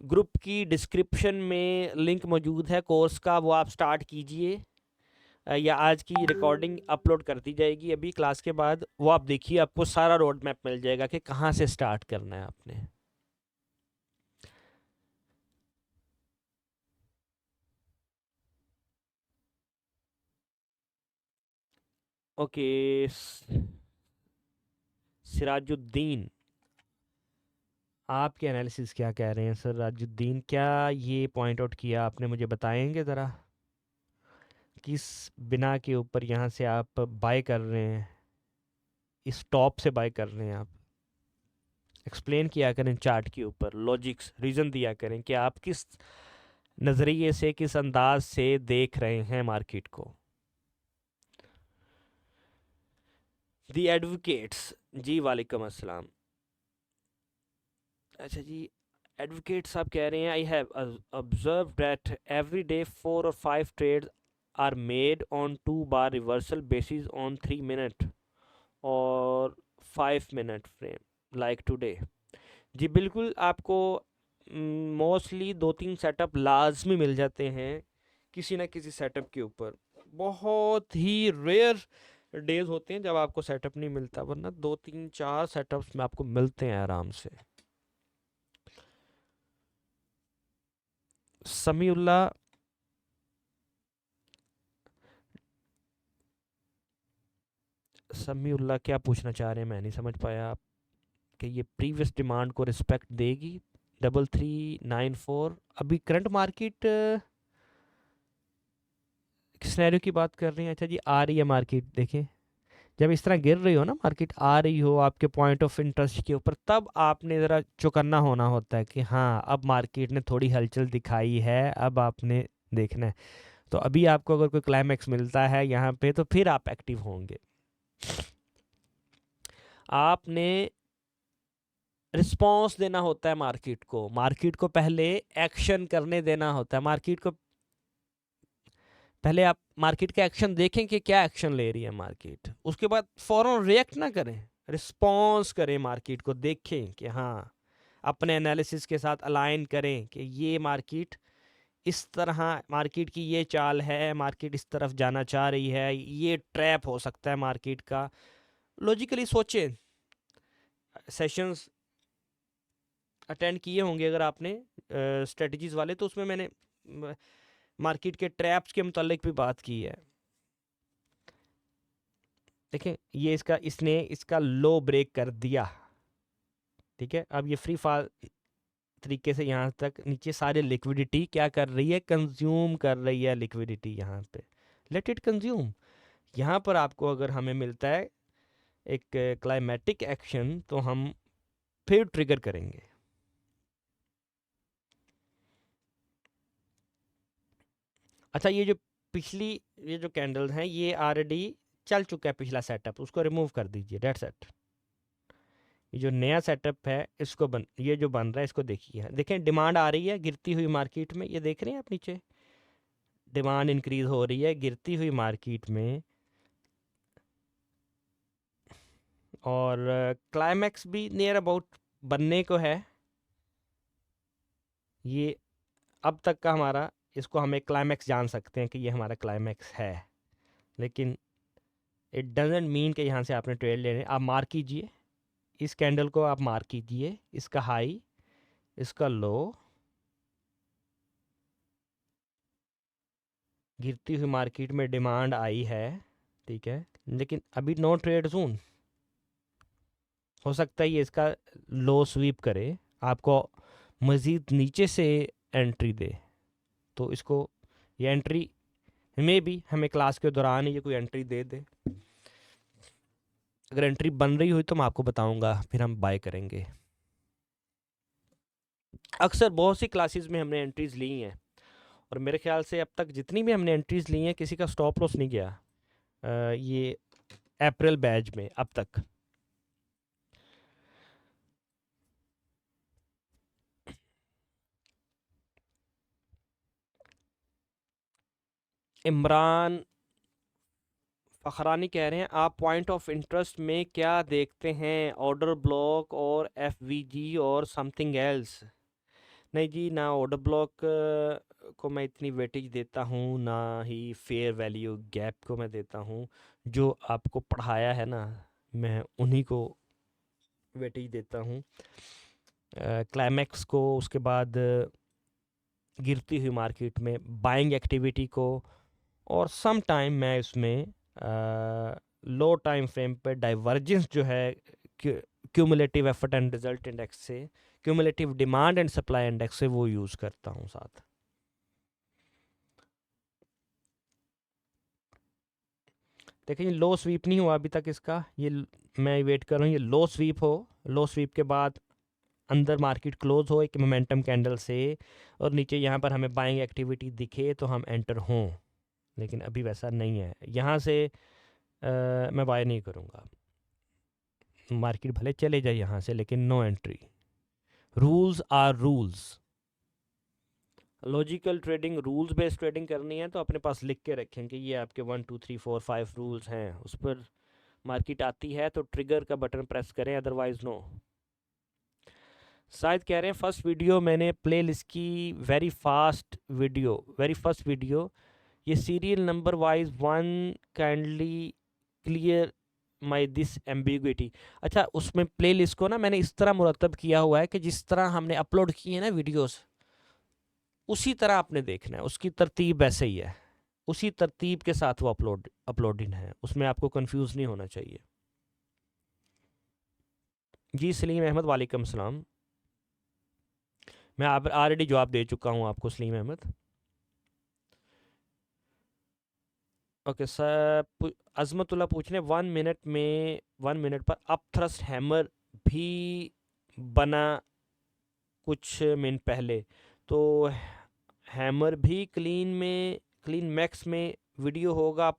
ग्रुप की डिस्क्रिप्शन में लिंक मौजूद है कोर्स का, वो आप स्टार्ट कीजिए, या आज की रिकॉर्डिंग अपलोड कर दी जाएगी अभी क्लास के बाद, वो आप देखिए, आपको सारा रोड मैप मिल जाएगा कि कहाँ से स्टार्ट करना है आपने। ओके, सिराजुद्दीन, आपके एनालिसिस क्या कह रहे हैं सर? राजुद्दीन, क्या ये पॉइंट आउट किया आपने, मुझे बताएंगे ज़रा, किस बिना के ऊपर यहाँ से आप बाय कर रहे हैं, इस टॉप से बाय कर रहे हैं आप? एक्सप्लेन किया करें चार्ट के ऊपर, लॉजिक्स रीज़न दिया करें कि आप किस नज़रिए से, किस अंदाज से देख रहे हैं मार्केट को। दी एडवोकेट्स, जी वालेकुम अस्सलाम। अच्छा जी, एडवोकेट साहब कह रहे हैं, I have observe that every day 4 और 5 trades are made on 2 bar reversal basis on 3 minute और 5 मिनट फ्रेम लाइक टुडे। जी बिल्कुल, आपको मोस्टली 2-3 सेटअप लाजमी मिल जाते हैं किसी ना किसी सेटअप के ऊपर। बहुत ही रेयर डेज होते हैं जब आपको सेटअप नहीं मिलता, वरना 2-3-4 सेटअप्स में आपको मिलते हैं आराम से। समीउल्लाह, समीउल्लाह क्या पूछना चाह रहे हैं, मैं नहीं समझ पाया आप, कि ये प्रीवियस डिमांड को रिस्पेक्ट देगी 3394? अभी करंट मार्केट सिनेरियो की बात कर रहे हैं? अच्छा जी, आ रही है मार्केट, देखें, जब इस तरह गिर रही हो ना मार्केट, आ रही हो आपके पॉइंट ऑफ इंटरेस्ट के ऊपर, तब आपने ज़रा चौकन्ना होना होता है कि हाँ अब मार्केट ने थोड़ी हलचल दिखाई है, अब आपने देखना है। तो अभी आपको अगर कोई क्लाइमैक्स मिलता है यहाँ पे, तो फिर आप एक्टिव होंगे। आपने रिस्पॉन्स देना होता है मार्केट को पहले एक्शन करने देना होता है मार्केट को। पहले आप मार्केट का एक्शन देखें कि क्या एक्शन ले रही है मार्केट, उसके बाद फ़ौरन रिएक्ट ना करें, रिस्पॉन्स करें, मार्केट को देखें कि हाँ, अपने एनालिसिस के साथ अलाइन करें कि ये मार्केट इस तरह, मार्केट की ये चाल है, मार्केट इस तरफ जाना चाह रही है, ये ट्रैप हो सकता है मार्केट का। लॉजिकली सोचें, सेशंस अटेंड किए होंगे अगर आपने स्ट्रेटजीज वाले, तो उसमें मैंने मार्केट के ट्रैप्स के मुतालिक भी बात की है। देखें, ये इसने इसका लो ब्रेक कर दिया, ठीक है, अब ये फ्री फॉल तरीके से यहाँ तक नीचे सारे लिक्विडिटी क्या कर रही है, कंज्यूम कर रही है लिक्विडिटी यहाँ पे, लेट इट कंज्यूम। यहाँ पर आपको अगर हमें मिलता है एक क्लाइमेटिक एक्शन, तो हम फिर ट्रिगर करेंगे। अच्छा, ये जो कैंडल्स हैं, ये ऑलरेडी चल चुका है पिछला सेटअप, उसको रिमूव कर दीजिए, डेट्स इट। ये जो नया सेटअप है, ये जो बन रहा है, इसको देखिए, देखें डिमांड आ रही है गिरती हुई मार्केट में, ये देख रहे हैं आप नीचे, डिमांड इंक्रीज हो रही है गिरती हुई मार्केट में, और क्लाइमैक्स भी नियर अबाउट बनने को है। ये अब तक का हमारा, इसको हम एक क्लाइमैक्स जान सकते हैं कि ये हमारा क्लाइमैक्स है, लेकिन इट डजेंट मीन कि यहाँ से आपने ट्रेड लेने। आप मार्क कीजिए, इस कैंडल को आप मार्क कीजिए, इसका हाई, इसका लो, गिरती हुई मार्केट में डिमांड आई है, ठीक है, लेकिन अभी नो ट्रेड जोन, हो सकता है ये इसका लो स्वीप करे, आपको मज़ीद नीचे से एंट्री दे, तो इसको, ये एंट्री में भी हमें क्लास के दौरान ये कोई एंट्री दे दे, अगर एंट्री बन रही हुई तो मैं आपको बताऊंगा, फिर हम बाय करेंगे। अक्सर बहुत सी क्लासेस में हमने एंट्रीज ली हैं, और मेरे ख्याल से अब तक जितनी भी हमने एंट्रीज ली हैं किसी का स्टॉप लॉस नहीं गया ये अप्रैल बैच में अब तक। इमरान फ़खरानी कह रहे हैं आप पॉइंट ऑफ इंटरेस्ट में क्या देखते हैं, ऑर्डर ब्लॉक और एफवीजी और समथिंग एल्स? नहीं जी, ना ऑर्डर ब्लॉक को मैं इतनी वेटेज देता हूँ, ना ही फेयर वैल्यू गैप को मैं देता हूँ। जो आपको पढ़ाया है ना, मैं उन्हीं को वेटेज देता हूँ। क्लाइमैक्स को, उसके बाद गिरती हुई मार्केट में बाइंग एक्टिविटी को, और सम टाइम मैं इसमें लो टाइम फ्रेम पे डाइवर्जेंस जो है cumulative effort and result index से, cumulative demand and supply index से, वो यूज़ करता हूँ साथ। देखिए ये लो स्वीप नहीं हुआ अभी तक इसका, मैं वेट कर रहा हूँ ये लो स्वीप हो। लो स्वीप के बाद अंदर मार्केट क्लोज हो एक मोमेंटम कैंडल से, और नीचे यहाँ पर हमें बाइंग एक्टिविटी दिखे तो हम एंटर हों, लेकिन अभी वैसा नहीं है। यहाँ से मैं बाय नहीं करूँगा। मार्केट भले चले जाए यहाँ से, लेकिन no entry. Rules are rules. Logical trading, rules based trading करनी है तो अपने पास लिख के रखें कि ये आपके 1 2 3 4 5 रूल्स हैं। उस पर मार्केट आती है तो ट्रिगर का बटन प्रेस करें, अदरवाइज नो। शायद कह रहे हैं फर्स्ट वीडियो मैंने प्ले लिस्ट की, very fast video, very first video, ये serial number wise one, kindly clear my this ambiguity. अच्छा, उसमें प्ले लिस्ट को ना मैंने इस तरह मुरतब किया हुआ है कि जिस तरह हमने अपलोड किए हैं ना वीडियोस, उसी तरह आपने देखना है, उसकी तरतीब वैसे ही है, उसी तरतीब के साथ वो अपलोडिंग है, उसमें आपको कंफ्यूज नहीं होना चाहिए। जी सलीम अहमद, वालेकुम सलाम। मैं ऑलरेडी जवाब दे चुका हूँ आपको सलीम अहमद। ओके सर, अजमतुल्ला पूछ रहे 1 मिनट में, 1 मिनट पर अप थ्रस्ट हैमर भी बना कुछ मिनट पहले, तो हैमर भी क्लीन मैक्स में वीडियो होगा,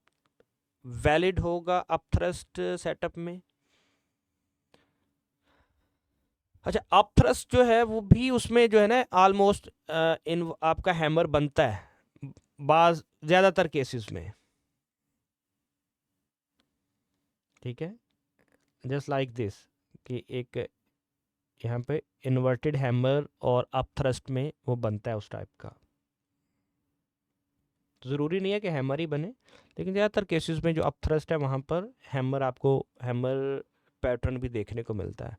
वैलिड होगा अप थ्रस्ट सेटअप में? अच्छा, अप थ्रस्ट जो है वो भी उसमें जो है ना ऑलमोस्ट इन आपका हैमर बनता है बाज ज़्यादातर केसेस में, ठीक है, जस्ट लाइक दिस, कि एक यहाँ पे इन्वर्टेड हैमर और अप थ्रस्ट में वो बनता है उस टाइप का। ज़रूरी नहीं है कि हैमर ही बने, लेकिन ज़्यादातर केसेस में जो अप थ्रस्ट है वहाँ पर हैमर, आपको हैमर पैटर्न भी देखने को मिलता है।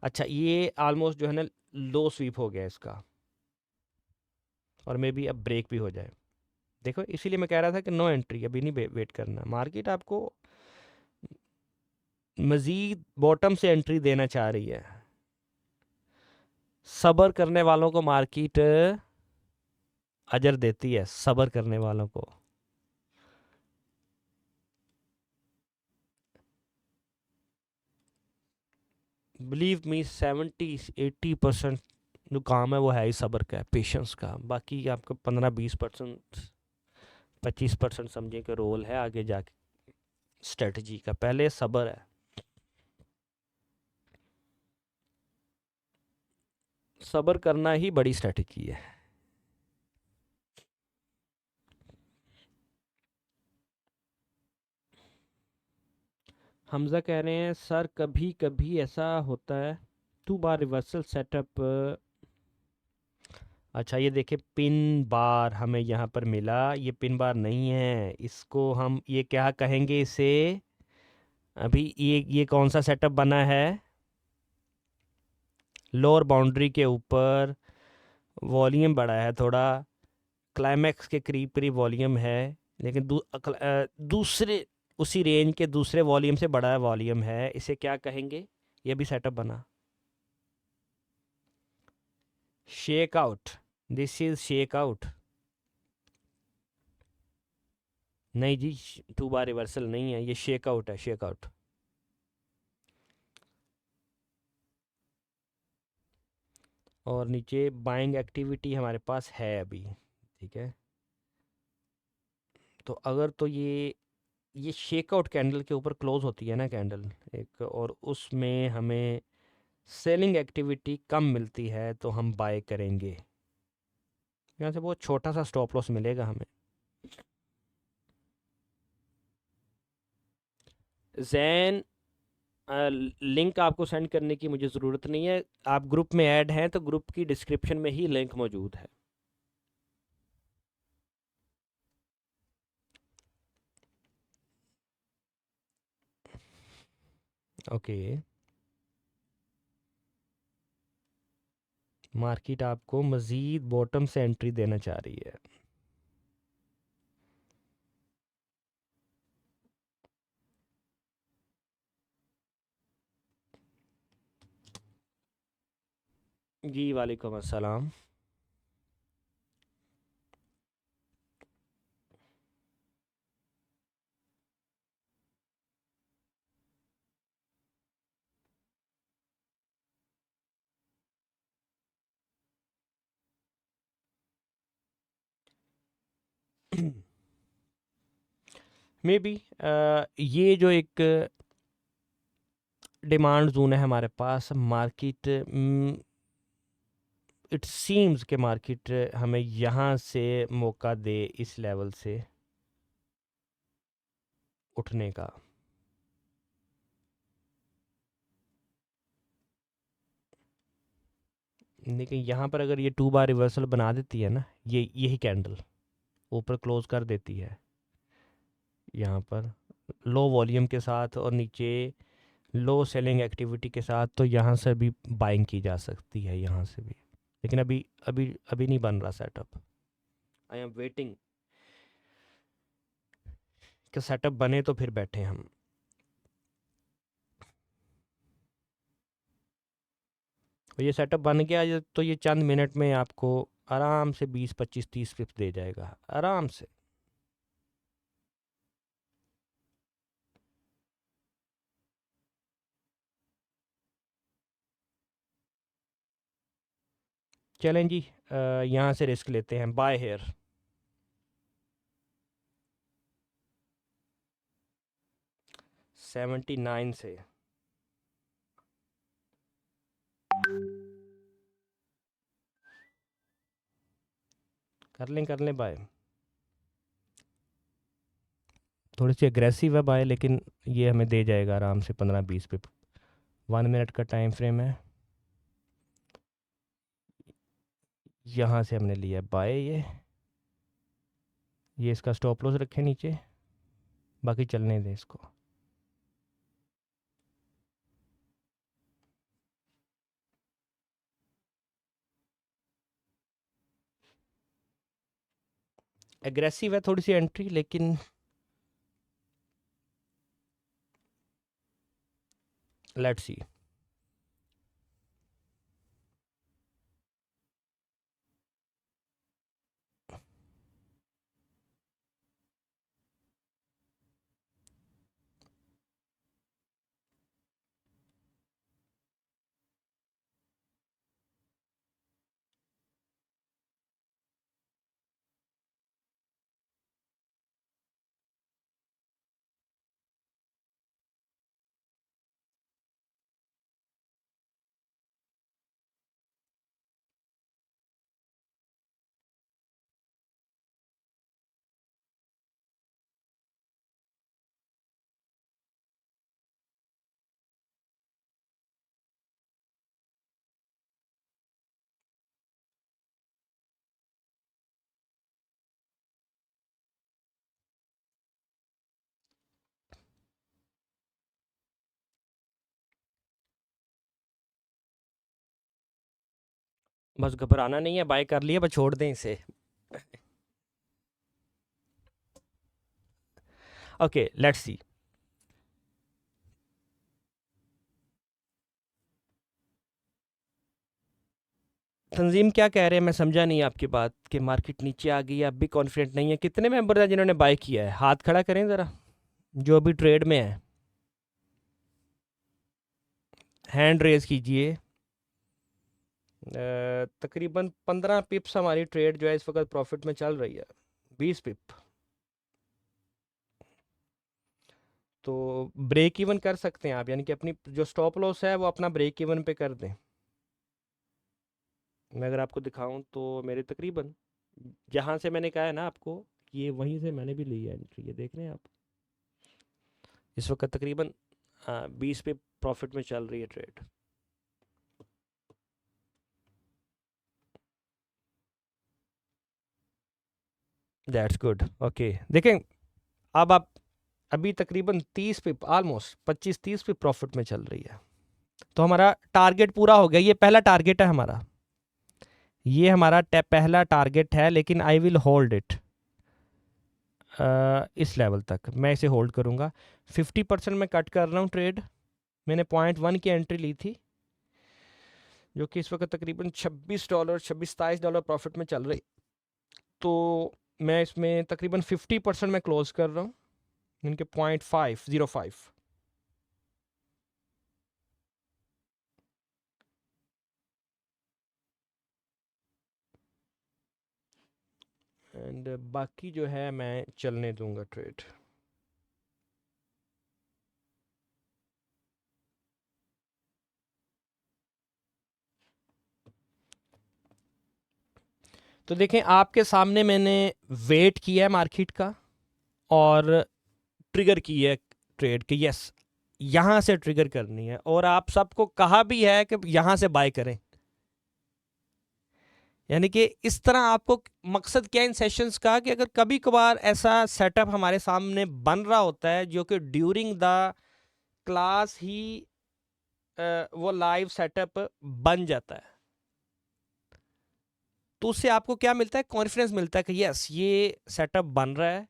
अच्छा, ये ऑलमोस्ट जो है ना लो स्वीप हो गया इसका, और मे बी अब ब्रेक भी हो जाए। देखो इसीलिए मैं कह रहा था कि नो एंट्री, अभी नहीं वेट करना। मार्केट आपको मज़ीद बॉटम से एंट्री देना चाह रही है। सब्र करने वालों को मार्केट अजर देती है, सब्र करने वालों को। बिलीव मी, 70-80% जो काम है वो है ही सब्र का, पेशेंस का। बाकी आपका 15-20%, 25% समझें कि रोल है आगे जाके स्ट्रेटजी का। पहले सब्र है। सब्र करना ही बड़ी स्ट्रेटजी है। हमजा कह रहे हैं सर कभी कभी ऐसा होता है 2 बार रिवर्सल सेटअप। अच्छा, ये देखिए पिन बार हमें यहाँ पर मिला, ये पिन बार नहीं है, इसको हम ये क्या कहेंगे इसे? अभी ये कौन सा सेटअप बना है? लोअर बाउंड्री के ऊपर वॉल्यूम बढ़ा है थोड़ा, क्लाइमैक्स के करीब करीब वॉल्यूम है, लेकिन दूसरे उसी रेंज के दूसरे वॉल्यूम से बड़ा वॉल्यूम है, इसे क्या कहेंगे? ये भी सेटअप बना shake out. This is shake out. नहीं जी, 2 बार रिवर्सल नहीं है, ये शेक आउट है, शेक आउट। और नीचे बाइंग एक्टिविटी हमारे पास है अभी, ठीक है। तो अगर तो ये शेकआउट कैंडल के ऊपर क्लोज होती है ना कैंडल एक, और उसमें हमें सेलिंग एक्टिविटी कम मिलती है तो हम बाय करेंगे। यहाँ से बहुत छोटा सा स्टॉप लॉस मिलेगा हमें। जैन लिंक आपको सेंड करने की मुझे ज़रूरत नहीं है, आप ग्रुप में ऐड हैं तो ग्रुप की डिस्क्रिप्शन में ही लिंक मौजूद है। ओके, मार्केट आपको मज़ीद बॉटम से एंट्री देना चाह रही है। जी वालेकुम अस्सलाम। मे बी ये जो एक डिमांड जोन है हमारे पास, मार्केट इट सीम्स के मार्केट हमें यहाँ से मौका दे इस लेवल से उठने का। लेकिन यहाँ पर अगर ये 2 बार रिवर्सल बना देती है ना, ये यही कैंडल ऊपर क्लोज कर देती है यहाँ पर लो वॉल्यूम के साथ और नीचे लो सेलिंग एक्टिविटी के साथ, तो यहाँ से भी बाइंग की जा सकती है यहाँ से भी। लेकिन अभी अभी अभी नहीं बन रहा सेटअप। आई एम वेटिंग कि सेटअप बने तो फिर बैठे हम। और ये सेटअप बन गया तो ये चंद मिनट में आपको आराम से 20 25 30 पिप्स दे जाएगा आराम से। चलें जी, यहाँ से रिस्क लेते हैं, बाय हेयर। $79 से कर लें बाय। थोड़ी सी एग्रेसिव है बाय, लेकिन ये हमें दे जाएगा आराम से 15 20 पे। 1 मिनट का टाइम फ्रेम है, यहाँ से हमने लिया बाय। ये इसका स्टॉप लॉस रखें नीचे, बाकी चलने दें इसको। एग्रेसिव है थोड़ी सी एंट्री, लेकिन लेट्स सी। बस घबराना नहीं है, बाय कर लिया, बस छोड़ दें इसे। Okay let's see. तंजीम क्या कह रहे हैं, मैं समझा नहीं आपकी बात कि मार्केट नीचे आ गई है, अब भी कॉन्फिडेंट नहीं है। कितने मेंबर हैं जिन्होंने बाय किया है, हाथ खड़ा करें ज़रा, जो अभी ट्रेड में है हैंड रेज कीजिए। तकरीबन 15 पिप्स हमारी ट्रेड जो है इस वक्त प्रॉफिट में चल रही है, 20 पिप। तो ब्रेक इवन कर सकते हैं आप, यानी कि अपनी जो स्टॉप लॉस है वो अपना ब्रेक इवन पे कर दें। मैं अगर आपको दिखाऊं तो मेरे तकरीबन जहाँ से मैंने कहा है ना आपको, ये वहीं से मैंने भी ली है एंट्री, ये देख रहे हैं आप। इस वक्त तकरीबन 20 पे प्रॉफिट में चल रही है ट्रेड। That's good. ओके, देखें अब आप अभी तकरीबन 30 पे, ऑलमोस्ट 25-30 पे प्रॉफिट में चल रही है। तो हमारा टारगेट पूरा हो गया, ये पहला टारगेट है हमारा, ये हमारा पहला टारगेट है, लेकिन आई विल होल्ड इट इस लेवल तक मैं इसे होल्ड करूँगा। 50% मैं कट कर रहा हूँ ट्रेड। मैंने $0.1 की एंट्री ली थी, जो कि इस वक्त तकरीबन $26 $27 प्रॉफिट में चल रही। तो मैं इसमें तकरीबन 50% में क्लोज कर रहा हूँ, इनके 0.505। एंड बाकी जो है मैं चलने दूंगा ट्रेड। तो देखें आपके सामने मैंने वेट किया है मार्केट का और ट्रिगर की है ट्रेड कि यस यहाँ से ट्रिगर करनी है, और आप सबको कहा भी है कि यहाँ से बाय करें। यानी कि इस तरह आपको मकसद क्या इन सेशंस का, कि अगर कभी कभार ऐसा सेटअप हमारे सामने बन रहा होता है जो कि ड्यूरिंग द क्लास ही वो लाइव सेटअप बन जाता है, तो उससे आपको क्या मिलता है, कॉन्फिडेंस मिलता है कि यस ये सेटअप बन रहा है,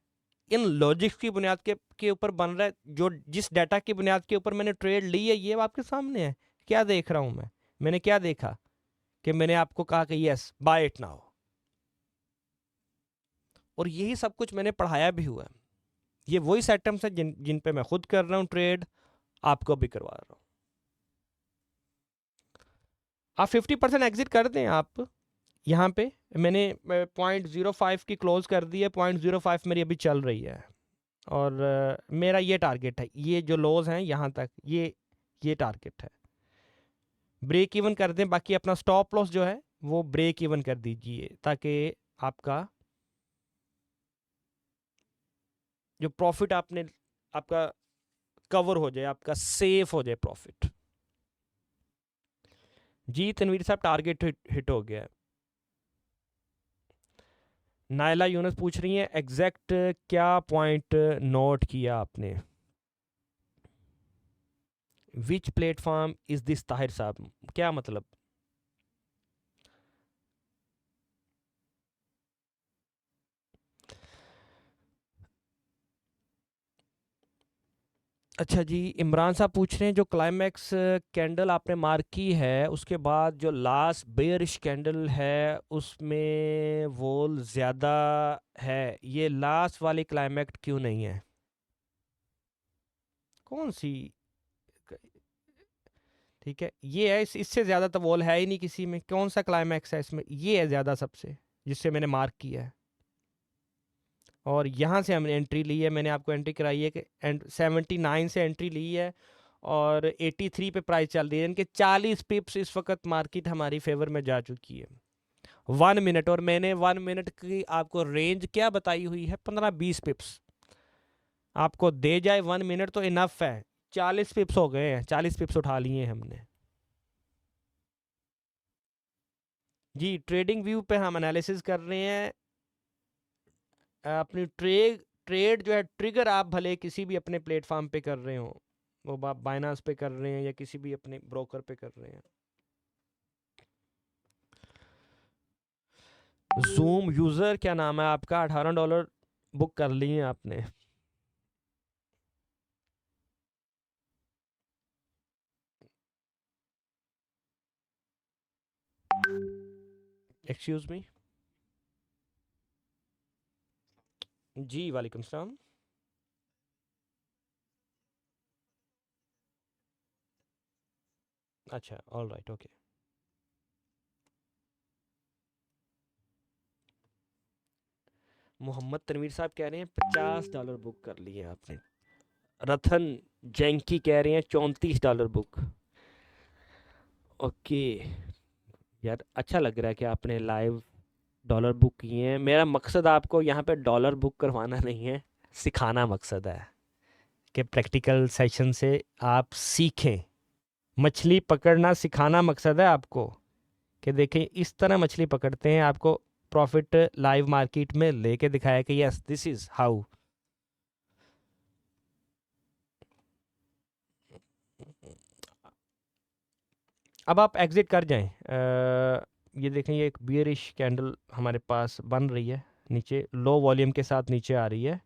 इन लॉजिक्स की बुनियाद के ऊपर बन रहा है, जो जिस डाटा की बुनियाद के ऊपर मैंने ट्रेड ली है ये आपके सामने है। क्या देख रहा हूं मैंने क्या देखा कि मैंने आपको कहा कि यस बाय इट नाउ, और यही सब कुछ मैंने पढ़ाया भी हुआ है। ये वही सेटअप्स है जिन पे मैं खुद कर रहा हूँ ट्रेड, आपको भी करवा रहा हूँ। आप 50% एग्जिट कर दें आप यहाँ पे। मैंने 0.05 की क्लोज कर दी है, 0.05 मेरी अभी चल रही है, और मेरा ये टारगेट है, ये जो लोज हैं यहाँ तक, ये टारगेट है। ब्रेक इवन कर दें, बाकी अपना स्टॉप लॉस जो है वो ब्रेक इवन कर दीजिए, ताकि आपका जो प्रॉफिट आपका कवर हो जाए, आपका सेफ हो जाए प्रॉफिट। जी तनवीर साहब, टारगेट हिट हो गया है। नायला यूनस पूछ रही हैं एग्जैक्ट क्या पॉइंट नोट किया आपने, which platform is this, Tahir साहब क्या मतलब? अच्छा जी, इमरान साहब पूछ रहे हैं जो क्लाइमैक्स कैंडल आपने मार्क की है उसके बाद जो लास्ट बेयरिश कैंडल है उसमें वॉल ज़्यादा है, ये लास्ट वाली क्लाइमैक्स क्यों नहीं है? कौन सी? ठीक है, ये है, इससे ज़्यादा तो वॉल है ही नहीं किसी में। कौन सा क्लाइमैक्स है इसमें? ये है ज़्यादा सबसे, जिससे मैंने मार्क किया है। और यहाँ से हमने एंट्री ली है, मैंने आपको एंट्री कराई है कि 79 से एंट्री ली है, और 83 पे प्राइस चल रही है, इनके 40 पिप्स इस वक्त मार्केट हमारी फेवर में जा चुकी है। 1 मिनट, और मैंने 1 मिनट की आपको रेंज क्या बताई हुई है, 15-20 पिप्स आपको दे जाए 1 मिनट तो इनफ है। 40 पिप्स हो गए हैं, 40 पिप्स उठा लिए हैं हमने। जी ट्रेडिंग व्यू पे हम एनालिसिस कर रहे हैं अपनी ट्रेड जो है, ट्रिगर आप भले किसी भी अपने प्लेटफॉर्म पे कर रहे हो, वो आप बाइनांस पे कर रहे हैं या किसी भी अपने ब्रोकर पे कर रहे हैं। जूम यूज़र क्या नाम है आपका, $18 बुक कर लिए आपने? Excuse me. जी वालेकुम सलाम। अच्छा, all right, okay. Mohammad Tanveer साहब कह रहे हैं $50 बुक कर लिए आपने। रतन जैंकी कह रहे हैं $34 बुक। ओके यार, अच्छा लग रहा है कि आपने लाइव डॉलर बुक किए हैं। मेरा मकसद आपको यहाँ पे डॉलर बुक करवाना नहीं है, सिखाना मकसद है कि प्रैक्टिकल सेशन से आप सीखें। मछली पकड़ना सिखाना मकसद है आपको, कि देखें इस तरह मछली पकड़ते हैं, आपको प्रॉफिट लाइव मार्केट में लेके दिखाया कि यस दिस इज हाउ। अब आप एग्जिट कर जाएं। ये देखें, ये एक बियरिश कैंडल हमारे पास बन रही है, नीचे लो वॉल्यूम के साथ नीचे आ रही है,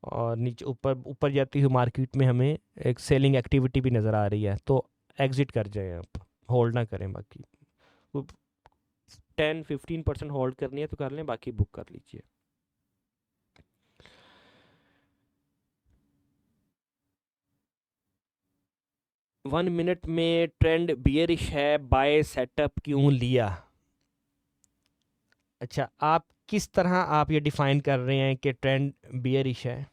और नीचे ऊपर ऊपर जाती हुई मार्केट में हमें एक सेलिंग एक्टिविटी भी नज़र आ रही है। तो एग्जिट कर जाएं आप, होल्ड ना करें। बाकी 10-15% होल्ड करनी है तो कर लें, बाकी बुक कर लीजिए। वन मिनट में ट्रेंड बियरिश है, बाय सेटअप क्यों लिया? अच्छा, आप किस तरह आप ये डिफाइन कर रहे हैं कि ट्रेंड बियरिश है?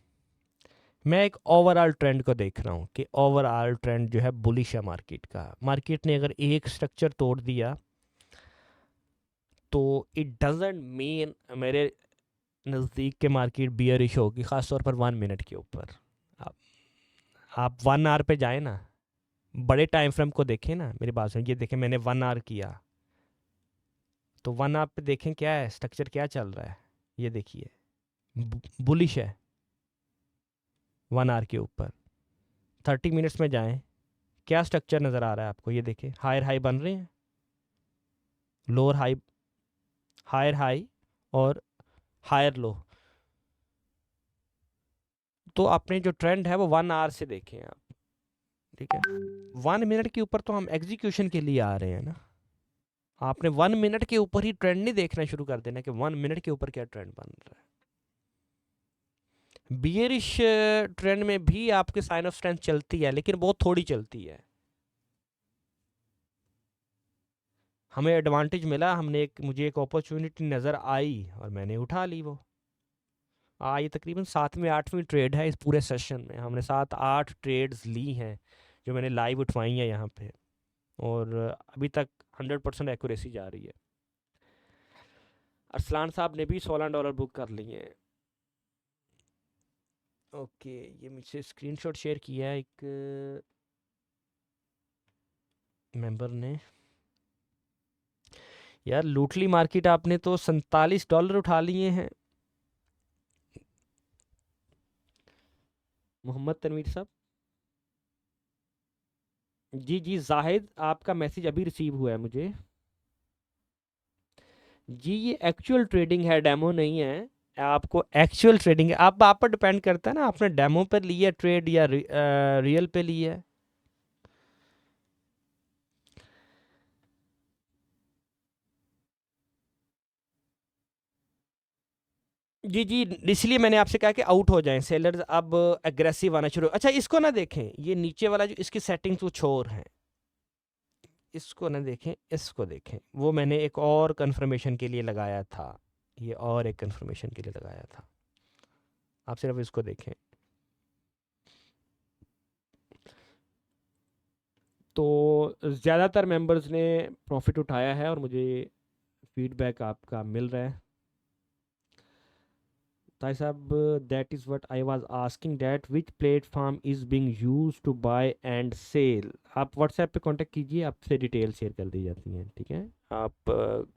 मैं एक ओवरऑल ट्रेंड को देख रहा हूँ कि ओवरऑल ट्रेंड जो है बुलिश है मार्केट का। मार्केट ने अगर एक स्ट्रक्चर तोड़ दिया तो इट डजेंट मीन मेरे नज़दीक के मार्केट बियरिश होगी, ख़ासतौर पर 1 मिनट के ऊपर। आप आप 1 आवर पे जाए ना, बड़े टाइम फ्रेम को देखें ना, मेरी बात सुनिए। ये देखें, मैंने 1 आवर किया, तो 1 आवर पे देखें क्या है, स्ट्रक्चर क्या चल रहा है। ये देखिए बुलिश है 1 आवर के ऊपर। 30 मिनट्स में जाएं, क्या स्ट्रक्चर नज़र आ रहा है आपको? ये देखें, हायर हाई बन रहे हैं, लोअर हाई, हायर हाई और हायर लो। तो आपने जो ट्रेंड है वो 1 आवर से देखें आप, ठीक है। 1 मिनट के ऊपर तो हम एग्जीक्यूशन के लिए आ रहे हैं ना। आपने 1 मिनट के ऊपर ही ट्रेंड नहीं देखना शुरू कर देना कि 1 मिनट के ऊपर क्या ट्रेंड बन रहा है। बियरिश ट्रेंड में भी आपके साइन ऑफ स्ट्रेंथ चलती है, लेकिन बहुत थोड़ी चलती है। हमें एडवांटेज मिला, मुझे एक अपॉर्चुनिटी नज़र आई और मैंने उठा ली वो। ये तकरीबन 7वीं 8वीं ट्रेड है इस पूरे सेशन में। हमने 7-8 ट्रेड्स ली हैं जो मैंने लाइव उठवाई हैं यहाँ पे, और अभी तक 100% एक्यूरेसी जा रही है। अरसलान साहब ने भी $16 बुक कर लिए हैं। ओके, ये मुझसे स्क्रीनशॉट शेयर किया है एक मेंबर ने। यार लूटली मार्केट, आपने तो $47 उठा लिए हैं मोहम्मद तनवीर साहब। जी जी जाहिद, आपका मैसेज अभी रिसीव हुआ है मुझे। जी ये एक्चुअल ट्रेडिंग है, डेमो नहीं है। आपको एक्चुअल ट्रेडिंग है, आप पर डिपेंड करता है ना, आपने डेमो पर लिया ट्रेड या रियल पे लिया है। जी जी, इसलिए मैंने आपसे कहा कि आउट हो जाएं सेलर्स, अब एग्रेसिव आना शुरू। अच्छा इसको ना देखें, ये नीचे वाला जो इसकी सेटिंग्स वो छोर हैं, इसको ना देखें, इसको देखें। वो मैंने एक और कंफर्मेशन के लिए लगाया था, ये और एक कंफर्मेशन के लिए लगाया था। आप सिर्फ इसको देखें। तो ज़्यादातर मेंबर्स ने प्रॉफिट उठाया है और मुझे फीडबैक आपका मिल रहा है। ताई साहब, that is what I was asking, that which platform is being used to buy and sell. आप व्हाट्सएप पे कांटेक्ट कीजिए, आपसे डिटेल शेयर कर दी जाती हैं, ठीक है। आप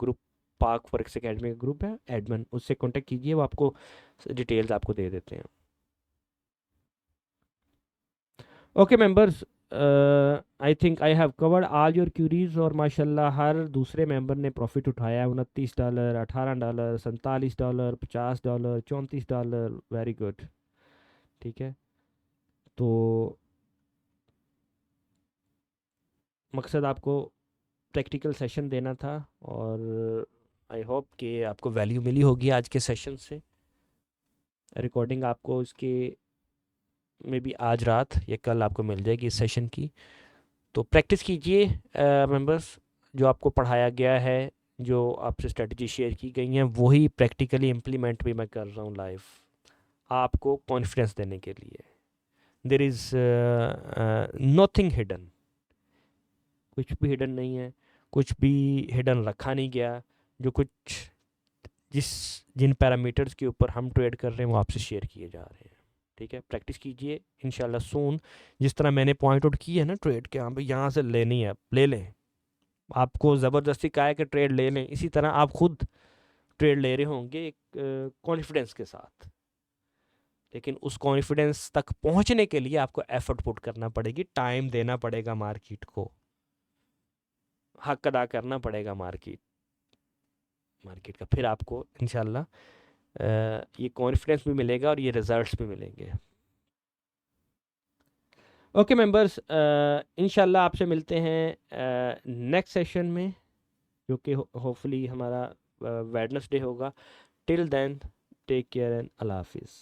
ग्रुप पार्क फॉरेक्स एकेडमी का ग्रुप है एडमिन, उससे कांटेक्ट कीजिए, वो आपको डिटेल्स आपको दे देते हैं। Okay members, I think I have covered all your queries, और माशाल्लाह हर दूसरे मेंबर ने प्रॉफिट उठाया है। $29, $18, $47, $50, $34। वेरी गुड, ठीक है। तो मकसद आपको प्रैक्टिकल सेशन देना था, और आई होप कि आपको वैल्यू मिली होगी आज के सेशन से। रिकॉर्डिंग आपको इसके में भी आज रात या कल आपको मिल जाएगी इस सेशन की। तो प्रैक्टिस कीजिए मेंबर्स, जो आपको पढ़ाया गया है, जो आपसे स्ट्रेटजी शेयर की गई हैं, वही प्रैक्टिकली इम्प्लीमेंट भी मैं कर रहा हूँ लाइव, आपको कॉन्फिडेंस देने के लिए। देर इज़ नथिंग हिडन, कुछ भी हिडन नहीं है, कुछ भी हिडन रखा नहीं गया। जो कुछ जिन पैरामीटर्स के ऊपर हम ट्रेड कर रहे हैं वो आपसे शेयर किए जा रहे हैं। ठीक है, प्रैक्टिस कीजिए, इंशाल्लाह सून जिस तरह मैंने पॉइंट आउट की है ना ट्रेड के, हाँ भाई यहाँ से लेनी है, ले लें। आपको ज़बरदस्ती कहा है कि ट्रेड ले लें, इसी तरह आप खुद ट्रेड ले रहे होंगे एक कॉन्फिडेंस के साथ, लेकिन उस कॉन्फिडेंस तक पहुंचने के लिए आपको एफर्ट पुट करना पड़ेगी, टाइम देना पड़ेगा मार्केट को, हक अदा करना पड़ेगा मार्केट का, फिर आपको इंशाल्लाह ये कॉन्फिडेंस भी मिलेगा और ये रिजल्ट्स भी मिलेंगे। ओके मेंबर्स, इंशाल्लाह आपसे मिलते हैं नेक्स्ट सेशन में, जो कि होपफुली हमारा वेडनेसडे होगा। Till then take care and अल्लाह हाफिज़।